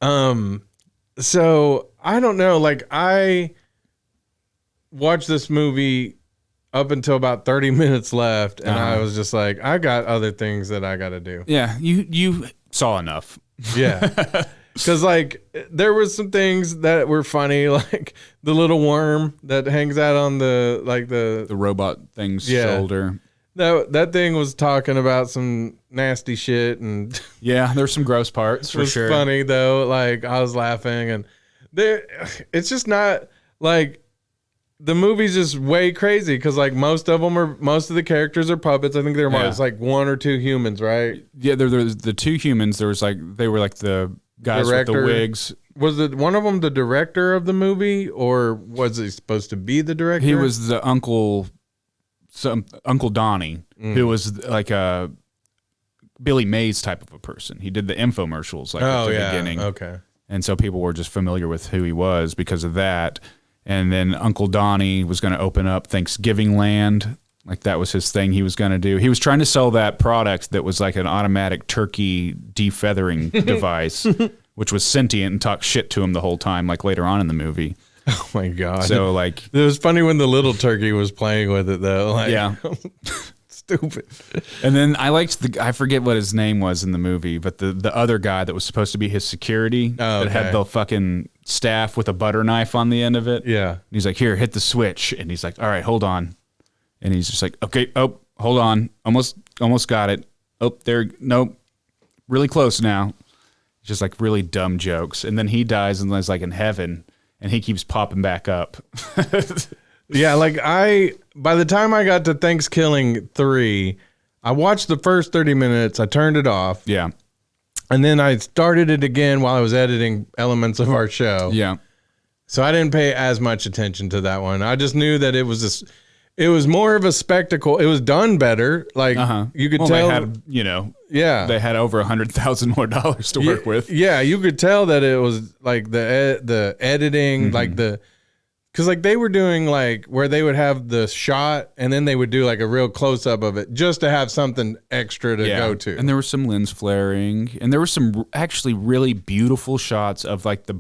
So I don't know. Like I watched this movie up until about 30 minutes left, and I was just like, I got other things that I got to do. Yeah, you saw enough. Yeah. Because like there was some things that were funny, like the little worm that hangs out on the robot thing's shoulder. That thing was talking about some nasty shit, and there's some gross parts for sure. Funny though, like I was laughing, and it's just not like the movie's just way crazy because like most of the characters are puppets. I think there was like one or two humans, right? Yeah, there's the two humans. There was like they were like the guys director, with the wigs. Was it one of them the director of the movie, or was he supposed to be the director? He was the Uncle Donnie, who was like a Billy Mays type of a person. He did the infomercials at the beginning. Okay. And so people were just familiar with who he was because of that. And then Uncle Donnie was going to open up Thanksgiving Land. Like that was his thing he was going to do. He was trying to sell that product that was like an automatic turkey defeathering device, which was sentient and talked shit to him the whole time, like later on in the my God. So like it was funny when the little turkey was playing with it though. Like, yeah. Stupid. And then I liked I forget what his name was in the movie, but the other guy that was supposed to be his security that had the fucking staff with a butter knife on the end of it. Yeah. And he's like, here, hit the switch. And he's like, all right, hold on. And he's just like, okay, oh, hold on. Almost got it. Oh, there, nope. Really close now. Just like really dumb jokes. And then he dies and is like in heaven and he keeps popping back up. Yeah, like by the time I got to Thankskilling 3, I watched the first 30 minutes, I turned it off. Yeah. And then I started it again while I was editing elements of our show. Yeah. So I didn't pay as much attention to that one. I just knew that it was more of a spectacle. It was done better. Like you could tell. They had, yeah, they had over $100,000 more to work with. Yeah, you could tell that it was like the editing, like because like they were doing like where they would have the shot and then they would do like a real close up of it just to have something extra to go to. And there was some lens flaring, and there were some actually really beautiful shots of like the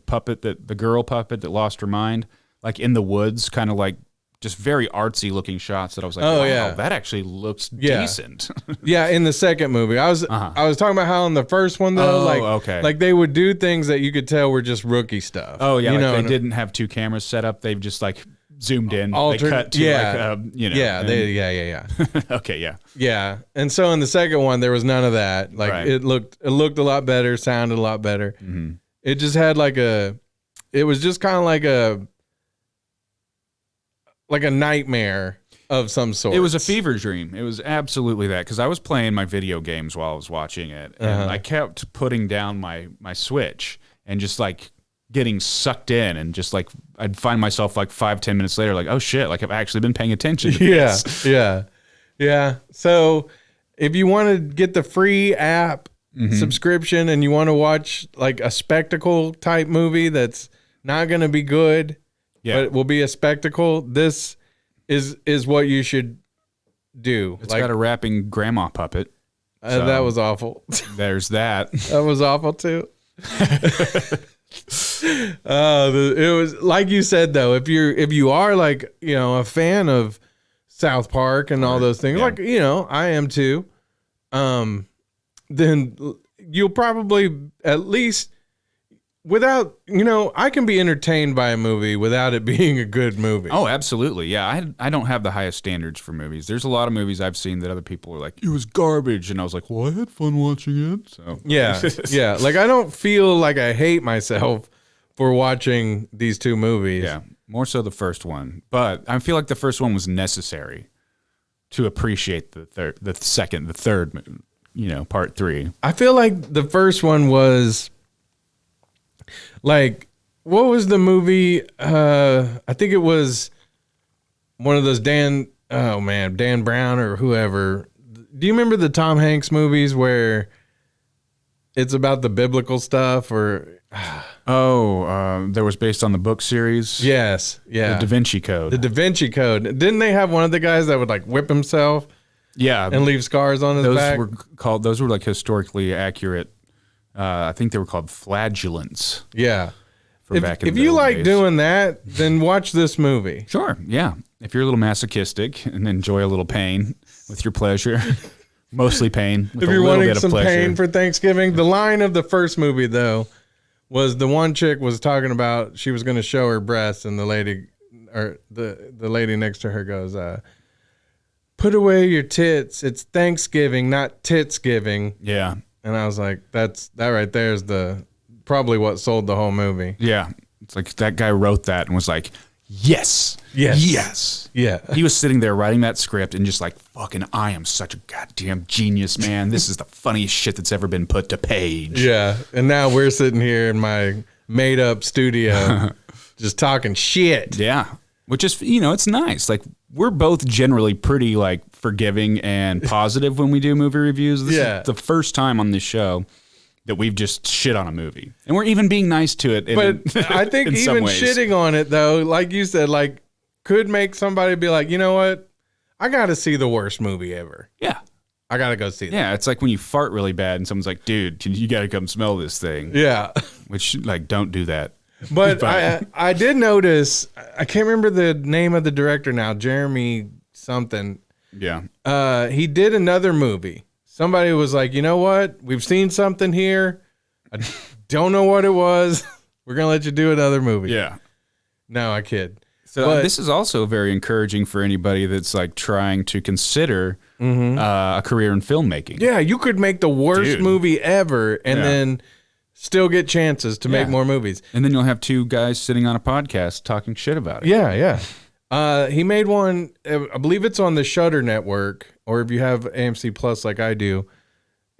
girl puppet that lost her mind, like in the woods, kind of like just very artsy looking shots that I was like, wow, that actually looks decent. Yeah, in the second movie. I was talking about how in the first one though, like they would do things that you could tell were just rookie stuff. Oh yeah, they didn't have two cameras set up. They've just like zoomed in, they cut to okay, yeah. Yeah. And so in the second one there was none of that. Like it looked a lot better, sounded a lot better. Mm-hmm. It just had it was just kind of like a nightmare of some sort. It was a fever dream. It was absolutely that, because I was playing my video games while I was watching it, and I kept putting down my Switch and just like getting sucked in, and just like I'd find myself like 5-10 minutes later like, oh shit, like I've actually been paying attention to this. Yeah. So if you want to get the free app subscription and you want to watch like a spectacle type movie that's not going to be good, but it will be a spectacle, this is what you should do. It's got a rapping grandma puppet. So that was awful. There's that. That was awful too. It was like you said though, if you are like, a fan of South Park and all those things, like, I am too, then you'll probably at least without, I can be entertained by a movie without it being a good movie. Oh, absolutely. Yeah. I don't have the highest standards for movies. There's a lot of movies I've seen that other people are like, it was garbage. And I was like, well, I had fun watching it. So yeah. Yeah. Like I don't feel like I hate myself for watching these two movies. Yeah. More so the first one. But I feel like the first one was necessary to appreciate the third, part 3. I feel like the first one was like, what was the movie? I think it was one of those Dan Brown or whoever. Do you remember the Tom Hanks movies where it's about the biblical stuff or? There was based on the book series. Yes. Yeah. The Da Vinci Code. The Da Vinci Code. Didn't they have one of the guys that would like whip himself? Yeah. And leave scars on his back? Those were like historically accurate. I think they were called flagellants. Yeah. If you like doing that, then watch this movie. Sure. Yeah. If you're a little masochistic and enjoy a little pain with your pleasure, mostly pain. With if a you're little wanting bit of some pleasure. pain for Thanksgiving, the line of the first movie though was the one chick was talking about she was going to show her breasts, and the lady or the lady next to her goes, "Put away your tits. It's Thanksgiving, not Titsgiving." Yeah. And I was like, that right there is probably what sold the whole movie. Yeah. It's like that guy wrote that and was like, yes. Yeah. He was sitting there writing that script and just like, fucking, I am such a goddamn genius, man. This is the funniest shit that's ever been put to page. Yeah. And now we're sitting here in my made up studio just talking shit. Yeah. Which is, it's nice. Like, we're both generally pretty like forgiving and positive when we do movie reviews. This is the first time on this show that we've just shit on a movie, and we're even being nice to it. But I think even shitting on it though, like you said, like could make somebody be like, you know what? I got to see the worst movie ever. Yeah. I got to go see that. Yeah. It's like when you fart really bad and someone's like, dude, you got to come smell this thing. Yeah. Which like, don't do that. But I did notice, I can't remember the name of the director now, Jeremy something. Yeah. He did another movie. Somebody was like, you know what? We've seen something here. I don't know what it was. We're going to let you do another movie. Yeah. No, I kid. So this is also very encouraging for anybody that's like trying to consider a career in filmmaking. Yeah, you could make the worst movie ever and then still get chances to make more movies. And then you'll have two guys sitting on a podcast talking shit about it. Yeah, yeah. He made one, I believe it's on the Shudder network, or if you have AMC Plus like I do,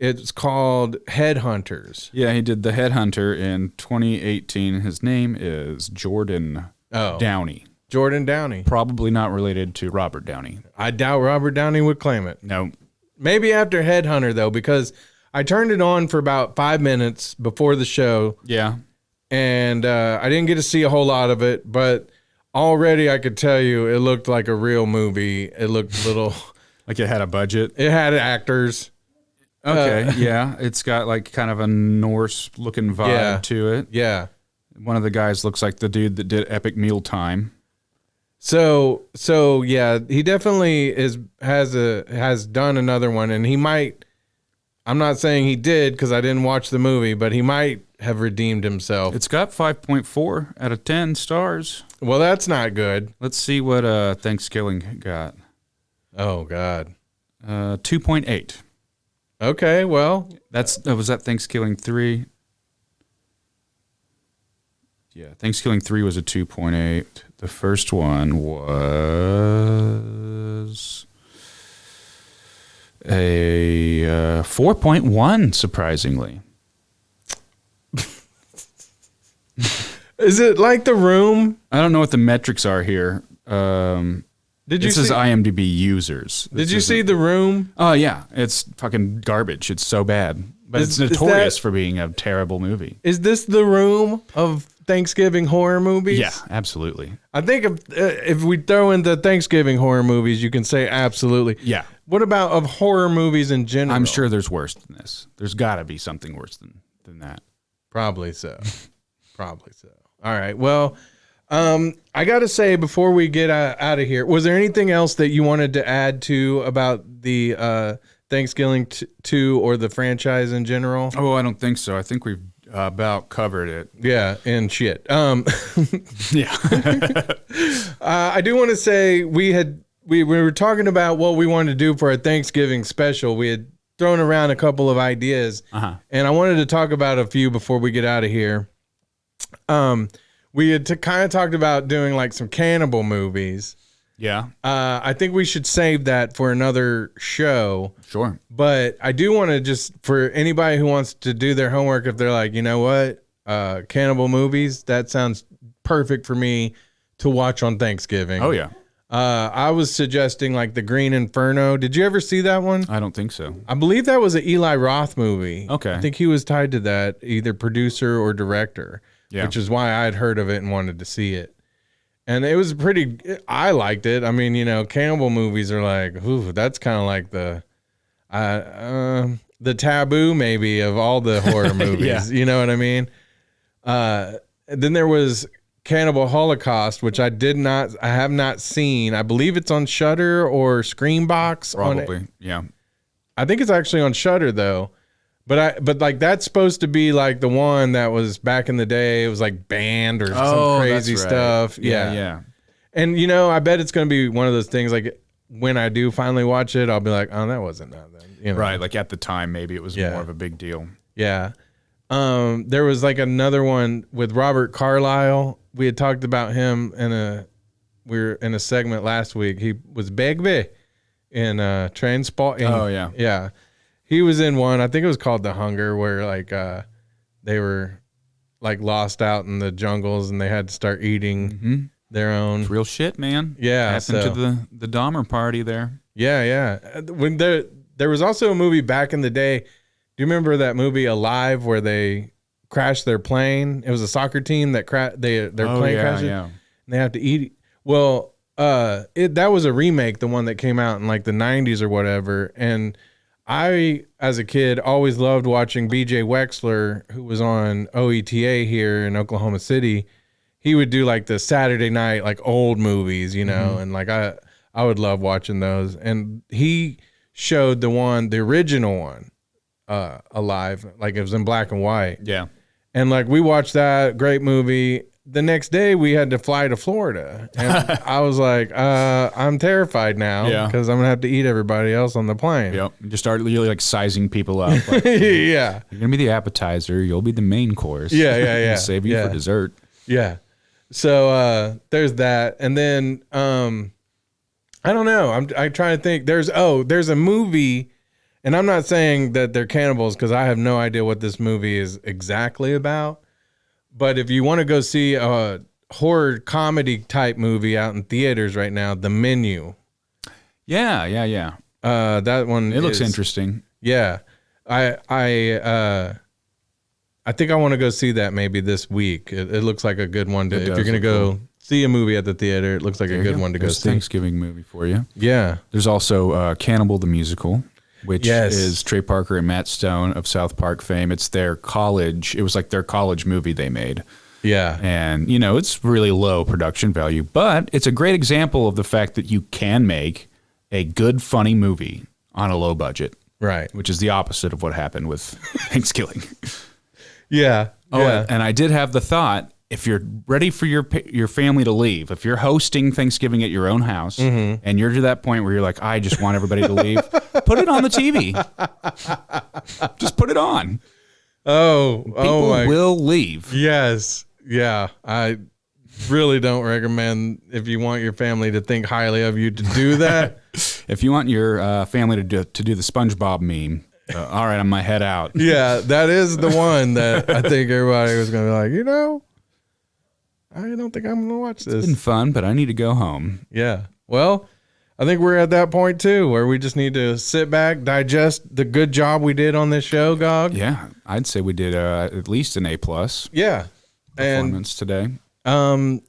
It's called Headhunters. Yeah, he did The Headhunter in 2018. His name is Jordan Downey. Jordan Downey. Probably not related to Robert Downey. I doubt Robert Downey would claim it. No. Maybe after Headhunter, though, because I turned it on for about 5 minutes before the show. Yeah. And I didn't get to see a whole lot of it, but already I could tell you it looked like a real movie. It looked a little... Like it had a budget? It had actors. Okay, yeah. It's got like kind of a Norse-looking vibe to it. Yeah. One of the guys looks like the dude that did Epic Mealtime. So yeah, he definitely has done another one, and he might. I'm not saying he did because I didn't watch the movie, but he might have redeemed himself. It's got 5.4 out of 10 stars. Well, that's not good. Let's see what Thankskilling got. Oh God. 2.8. Okay, well, Was that Thankskilling 3? Yeah, Thankskilling 3 was a 2.8. The first one was a 4.1, surprisingly. is it like The Room? I don't know what the metrics are here. Did you This is see? IMDb users. Did you see The Room? Oh, yeah. It's fucking garbage. It's so bad. But Is it's notorious for being a terrible movie. Is this The Room of Thanksgiving horror movies? Yeah, absolutely. I think if we throw in the Thanksgiving horror movies, you can say absolutely. Yeah. What about of horror movies in general? I'm sure there's worse than this. There's got to be something worse than that. Probably so. Probably so. All right. Well, I got to say before we get out of here, was there anything else that you wanted to add to about the Thankskilling 2 or the franchise in general? Oh, I don't think so. I think we've about covered it. Yeah, and shit. Yeah. I do want to say we were talking about what we wanted to do for our Thanksgiving special. We had thrown around a couple of ideas, and I wanted to talk about a few before we get out of here. We had kind of talked about doing like some cannibal movies. Yeah. I think we should save that for another show. Sure. But I do want to just, for anybody who wants to do their homework, if they're like, you know what, cannibal movies, that sounds perfect for me to watch on Thanksgiving. Oh, yeah. I was suggesting like The Green Inferno. Did you ever see that one? I don't think so. I believe that was an Eli Roth movie. Okay. I think he was tied to that, either producer or director, which is why I had heard of it and wanted to see it. And it was I liked it. I mean, you know, cannibal movies are like, ooh, that's kind of like the taboo maybe of all the horror movies. Yeah. You know what I mean? Then there was Cannibal Holocaust, which I have not seen. I believe it's on Shudder or Screambox. Probably, yeah. I think it's actually on Shudder though. But like that's supposed to be like the one that was back in the day. It was like banned or some crazy stuff. Yeah. And you know, I bet it's gonna be one of those things like when I do finally watch it, I'll be like, oh, that wasn't nothing. You know? Right, like at the time, maybe it was more of a big deal. Yeah. There was like another one with Robert Carlyle. We had talked about him we were in a segment last week. He was Begbie in Trainspotting. Oh yeah. Yeah. He was in one, I think it was called The Hunger, where like they were like lost out in the jungles and they had to start eating their own. It's real shit, man. Yeah. Happened to the Dahmer party there. Yeah. When there was also a movie back in the day. Do you remember that movie Alive where they crashed their plane? It was a soccer team that their plane crashed. Yeah. And they have to eat. Well, that was a remake, the one that came out in like the 90s or whatever. And I, as a kid, always loved watching BJ Wexler, who was on OETA here in Oklahoma City. He would do like the Saturday night, like old movies, you know, and like I would love watching those. And he showed the original one, Alive, like it was in black and white. Yeah. And like we watched that great movie. The next day we had to fly to Florida, and I was like, I'm terrified now because I'm gonna have to eat everybody else on the plane. Yep. You just start really like sizing people up. Like, yeah. You're gonna be the appetizer. You'll be the main course. Yeah. Save you for dessert. Yeah. So there's that, and then I don't know. I'm trying to think. There's a movie, And I'm not saying that they're cannibals because I have no idea what this movie is exactly about. But if you want to go see a horror comedy type movie out in theaters right now, The Menu. Yeah. That one. It looks interesting. Yeah. I think I want to go see that maybe this week. It looks like a good one to, if you're going to go see a movie at the theater, it looks like a good one to go see. Thanksgiving movie for you. Yeah. There's also Cannibal the Musical, which is Trey Parker and Matt Stone of South Park fame. It's their college. It was like their college movie they made. Yeah. And, it's really low production value, but it's a great example of the fact that you can make a good, funny movie on a low budget. Right. Which is the opposite of what happened with Thanksgiving. Yeah. Oh, yeah. And I did have the thought, if you're ready for your family to leave, if you're hosting Thanksgiving at your own house and you're to that point where you're like, I just want everybody to leave, put it on the TV. Just put it on. People will leave. Yes. Yeah. I really don't recommend, if you want your family to think highly of you, to do that. If you want your family to do the SpongeBob meme, all right, I'm my head out. Yeah, that is the one that I think everybody was going to be like, I don't think I'm going to watch this. It's been fun, but I need to go home. Yeah. Well, I think we're at that point too, where we just need to sit back, digest the good job we did on this show, Gog. Yeah, I'd say we did at least an A+ Yeah. performance today. Sorry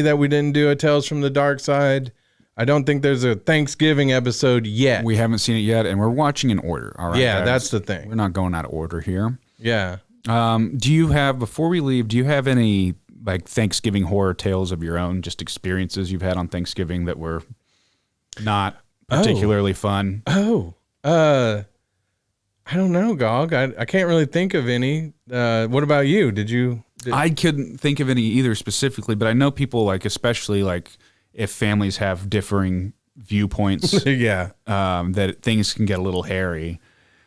that we didn't do a Tales from the Dark Side. I don't think there's a Thanksgiving episode yet. We haven't seen it yet, and we're watching in order. All right. Yeah, guys? that's the thing. We're not going out of order here. Yeah. Before we leave, do you have any like Thanksgiving horror tales of your own, just experiences you've had on Thanksgiving that were not particularly fun? I don't know, Gog. I can't really think of any. What about you? I couldn't think of any either specifically, but I know people especially if families have differing viewpoints, yeah, that things can get a little hairy.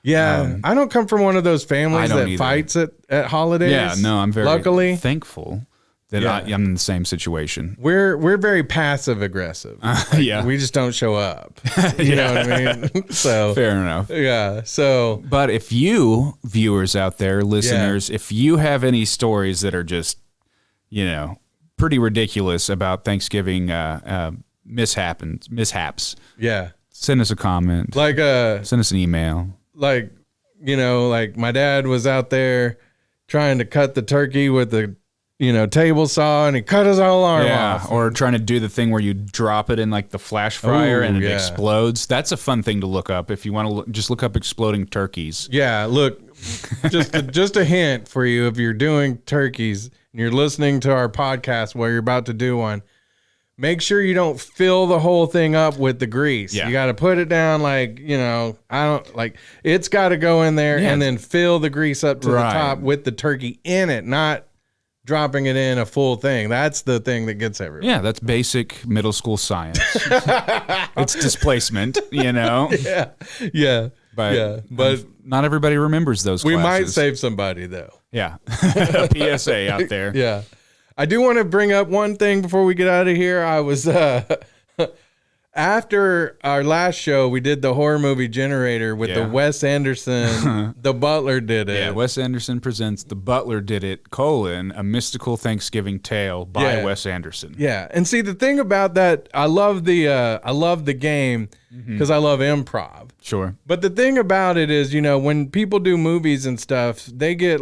Yeah, I don't come from one of those families that either. fights at holidays. Yeah, no, I'm very luckily thankful that I'm in the same situation. We're very passive aggressive. Yeah, we just don't show up. You know what I mean? So fair enough. Yeah. So, but if you viewers out there, listeners, if you have any stories that are just pretty ridiculous about Thanksgiving mishaps, yeah, send us a comment. Send us an email. Like my dad was out there trying to cut the turkey with the table saw, and he cut his whole arm off. Or trying to do the thing where you drop it in the flash fryer and it explodes. That's a fun thing to look up if you want to just look up exploding turkeys. Yeah, look, just a hint for you, if you're doing turkeys and you're listening to our podcast where you're about to do one, make sure you don't fill the whole thing up with the grease. Yeah. You got to put it down it's got to go in there and then fill the grease up to the top with the turkey in it, not dropping it in a full thing. That's the thing that gets everyone. Yeah, that's basic middle school science. It's displacement, Yeah. Yeah. But not everybody remembers those classes. We might save somebody though. Yeah. A PSA out there. Yeah. I do want to bring up one thing before we get out of here. I was after our last show, we did the horror movie generator with the Wes Anderson. The Butler did it. Yeah, Wes Anderson presents The Butler Did It: a mystical Thanksgiving tale by Wes Anderson. Yeah, and see the thing about that, I love the game because I love improv. Sure. But the thing about it is, when people do movies and stuff, they get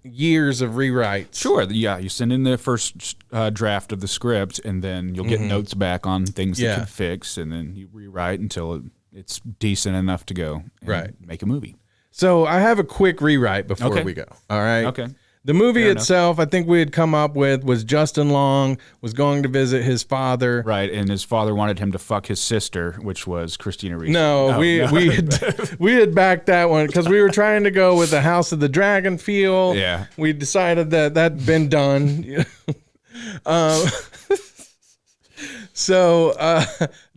years of rewrites. Sure. Yeah, you send in the first draft of the script, and then you'll get notes back on things that you can fix, and then you rewrite until it's decent enough to go and make a movie. So I have a quick rewrite before we go. All right. Okay. The movie itself, I think we had come up with, was Justin Long was going to visit his father. Right, and his father wanted him to fuck his sister, which was Christina Ricci. We had backed that one because we were trying to go with the House of the Dragon feel. Yeah. We decided that that'd been done. But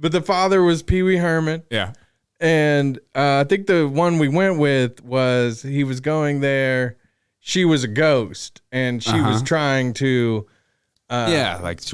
the father was Pee Wee Herman. Yeah. And I think the one we went with was he was going there. She was a ghost, and she was trying to, she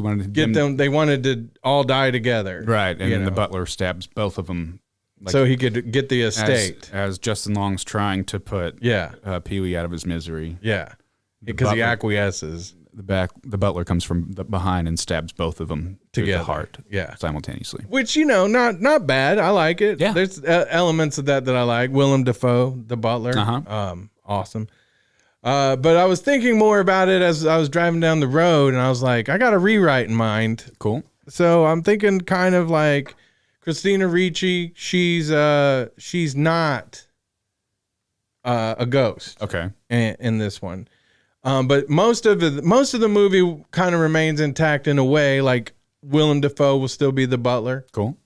wanted to get them. They wanted to all die together, right? And then the butler stabs both of them so he could get the estate. As Justin Long's trying to put Pee-wee out of his misery. Yeah, because he acquiesces. The butler comes from behind and stabs both of them together, the heart, simultaneously. Which not bad. I like it. Yeah, there's elements of that I like. Willem Dafoe, the butler, awesome. But I was thinking more about it as I was driving down the road, and I was like, I got a rewrite in mind. Cool. So I'm thinking kind of like Christina Ricci. She's not a ghost. Okay. In this one. But most of the movie kind of remains intact in a way. Like Willem Dafoe will still be the butler. Cool.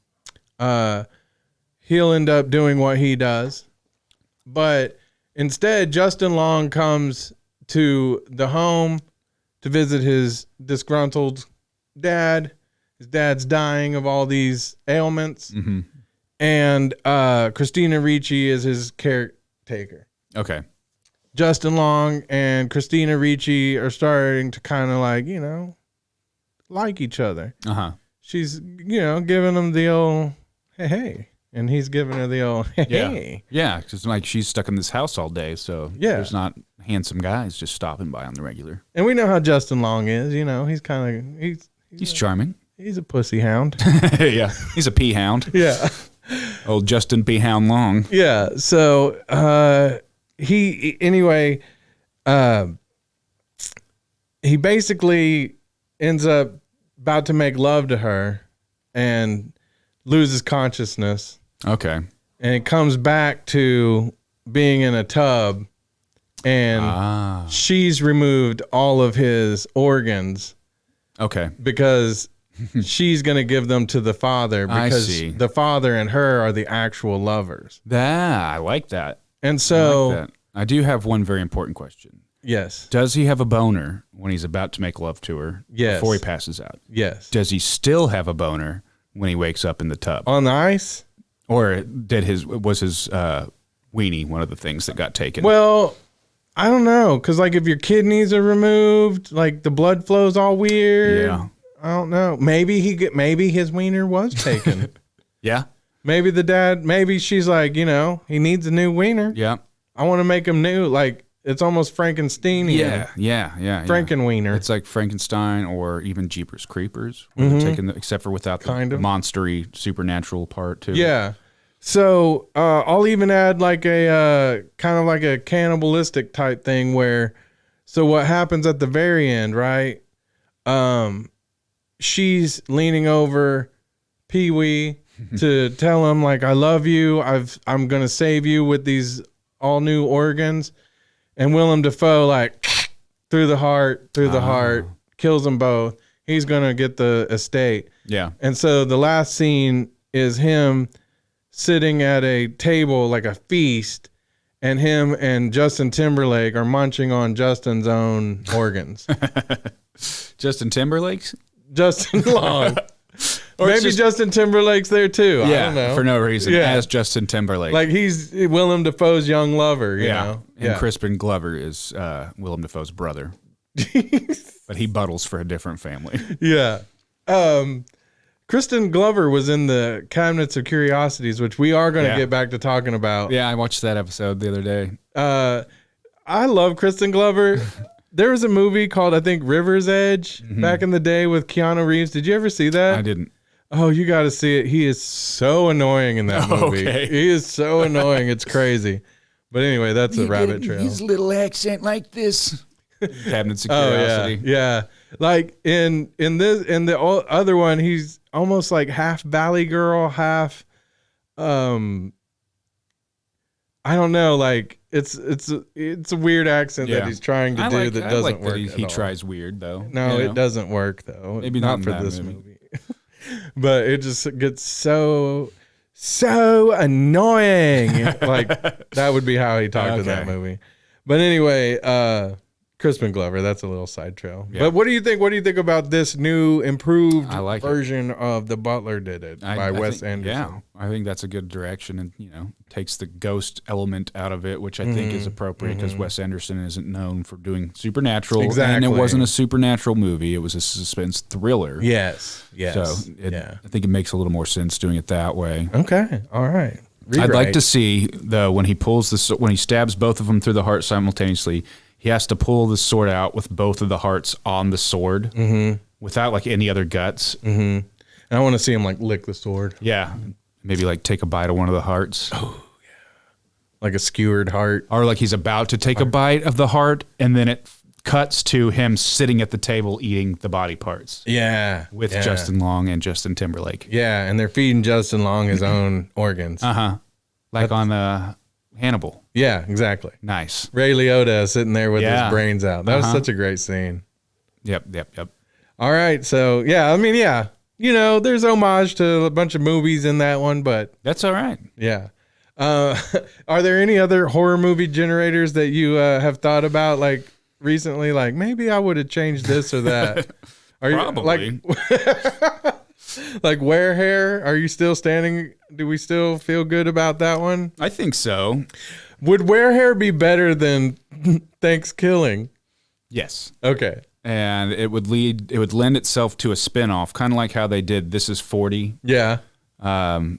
He'll end up doing what he does, but instead, Justin Long comes to the home to visit his disgruntled dad. His dad's dying of all these ailments, and Christina Ricci is his caretaker. Okay. Justin Long and Christina Ricci are starting to kind of like each other. She's, giving him the old, hey, and he's giving her the old, hey. Yeah, because she's stuck in this house all day, so there's not handsome guys just stopping by on the regular. And we know how Justin Long is, he's kind of, he's charming. He's a pussy hound. Yeah, he's a pea hound. Yeah. Old Justin P. Hound Long. Yeah, so, he basically ends up about to make love to her and loses consciousness. Okay. And it comes back to being in a tub, and she's removed all of his organs. Okay. Because she's going to give them to the father, because the father and her are the actual lovers. I like that. And so I do have one very important question. Yes. Does he have a boner when he's about to make love to her? Yes. Before he passes out? Yes. Does he still have a boner when he wakes up in the tub? On the ice? Or was his weenie one of the things that got taken? Well, I don't know, because if your kidneys are removed, the blood flow's all weird. Yeah. I don't know. Maybe his wiener was taken. Yeah. Maybe the dad. Maybe she's like, he needs a new wiener. Yeah. I want to make him new. It's almost Frankensteinian. Yeah. Frankenwiener. It's like Frankenstein or even Jeepers Creepers, where they're taking except for without the monstery supernatural part too. Yeah. So I'll even add a kind of like a cannibalistic type thing where, so what happens at the very end, right? She's leaning over Pee-wee to tell him I love you. I'm gonna save you with these all new organs, and Willem Dafoe through the heart, kills them both. He's gonna get the estate. Yeah. And so the last scene is him sitting at a table like a feast, and him and Justin Timberlake are munching on Justin's own organs. Justin Timberlake's? Justin Long. Or maybe Justin Timberlake's there too. Yeah, I don't know. For no reason. Yeah. As Justin Timberlake. He's Willem Dafoe's young lover, you know? And Crispin Glover is Willem Dafoe's brother. But he buttles for a different family. Yeah. Kristen Glover was in the Cabinets of Curiosities, which we are going to get back to talking about. Yeah, I watched that episode the other day. I love Kristen Glover. There was a movie called, I think, River's Edge back in the day with Keanu Reeves. Did you ever see that? I didn't. Oh, you got to see it. He is so annoying in that movie. Okay. He is so annoying. It's crazy. But anyway, that's a rabbit trail. His little accent like this. Cabinets of Curiosity. Oh, yeah. In the other one, he's almost like half Valley Girl, half I don't know, it's a weird accent that he's trying to do that doesn't work. He tries weird though. No, it doesn't work though. Maybe not for this movie. But it just gets so annoying. That would be how he talked in that movie. But anyway, Crispin Glover. That's a little side trail. Yeah. But what do you think? What do you think about this new improved I like version of The Butler Did It by Wes Anderson? Yeah, I think that's a good direction, and takes the ghost element out of it, which I think is appropriate because Wes Anderson isn't known for doing supernatural. Exactly. And it wasn't a supernatural movie; it was a suspense thriller. Yes. So I think it makes a little more sense doing it that way. Okay. All right. I'd like to see though when he when he stabs both of them through the heart simultaneously. He has to pull the sword out with both of the hearts on the sword without like any other guts. Mm-hmm. And I want to see him like lick the sword. Yeah. Maybe like take a bite of one of the hearts. Oh, yeah. Like a skewered heart. Or like he's about to take a bite of the heart and then it cuts to him sitting at the table eating the body parts. Yeah. With Justin Long and Justin Timberlake. Yeah. And they're feeding Justin Long his own organs. Uh-huh. Like on Hannibal. Yeah, exactly. Nice. Ray Liotta sitting there with his brains out. That was such a great scene. Yep. All right. So, there's homage to a bunch of movies in that one, but that's all right. Yeah. Are there any other horror movie generators that you have thought about like recently? Like maybe I would have changed this or that. Are Probably. you like Wear Hair? Are you still standing? Do we still feel good about that one? I think so. Would Wear Hair be better than Thankskilling? Yes. Okay. And it would lend itself to a spinoff, kind of like how they did This Is 40. Yeah. That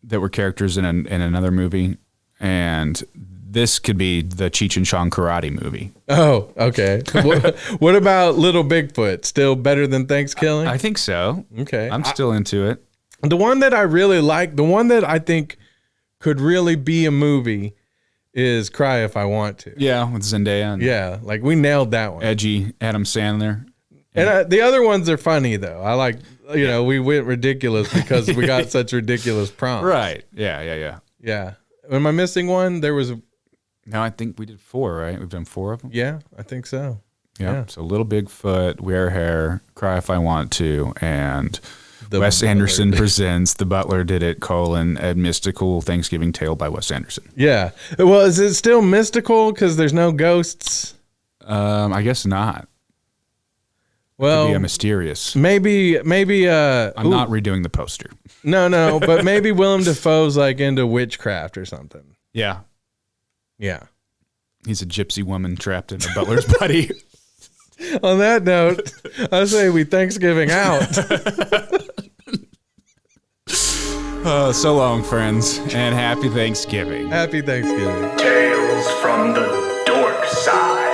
were characters in another movie. And this could be the Cheech and Chong karate movie. Oh, okay. What about Little Bigfoot? Still better than Thankskilling? I think so. Okay. I'm still into it. The one that I really like, the one that I think could really be a movie is Cry If I Want To. Yeah, with Zendaya. And yeah, like we nailed that one. Edgy Adam Sandler. And the other ones are funny, though. I like, we went ridiculous because we got such ridiculous prompts. Right. Yeah. Yeah. Am I missing one? There was... No, I think we did 4, right? We've done 4 of them? Yeah, I think so. Yeah. So Little Bigfoot, Wear Hair, Cry If I Want To, and Wes Butler. Anderson presents The Butler Did It, A Mystical Thanksgiving Tale by Wes Anderson. Yeah. Well, is it still mystical because there's no ghosts? I guess not. Well, could be a mysterious. Maybe. I'm not redoing the poster. No, but maybe Willem Dafoe's like into witchcraft or something. Yeah. Yeah. He's a gypsy woman trapped in a butler's body. On that note, I say we Thanksgiving out. So long, friends, and happy Thanksgiving. Happy Thanksgiving. Tales from the Dorkside.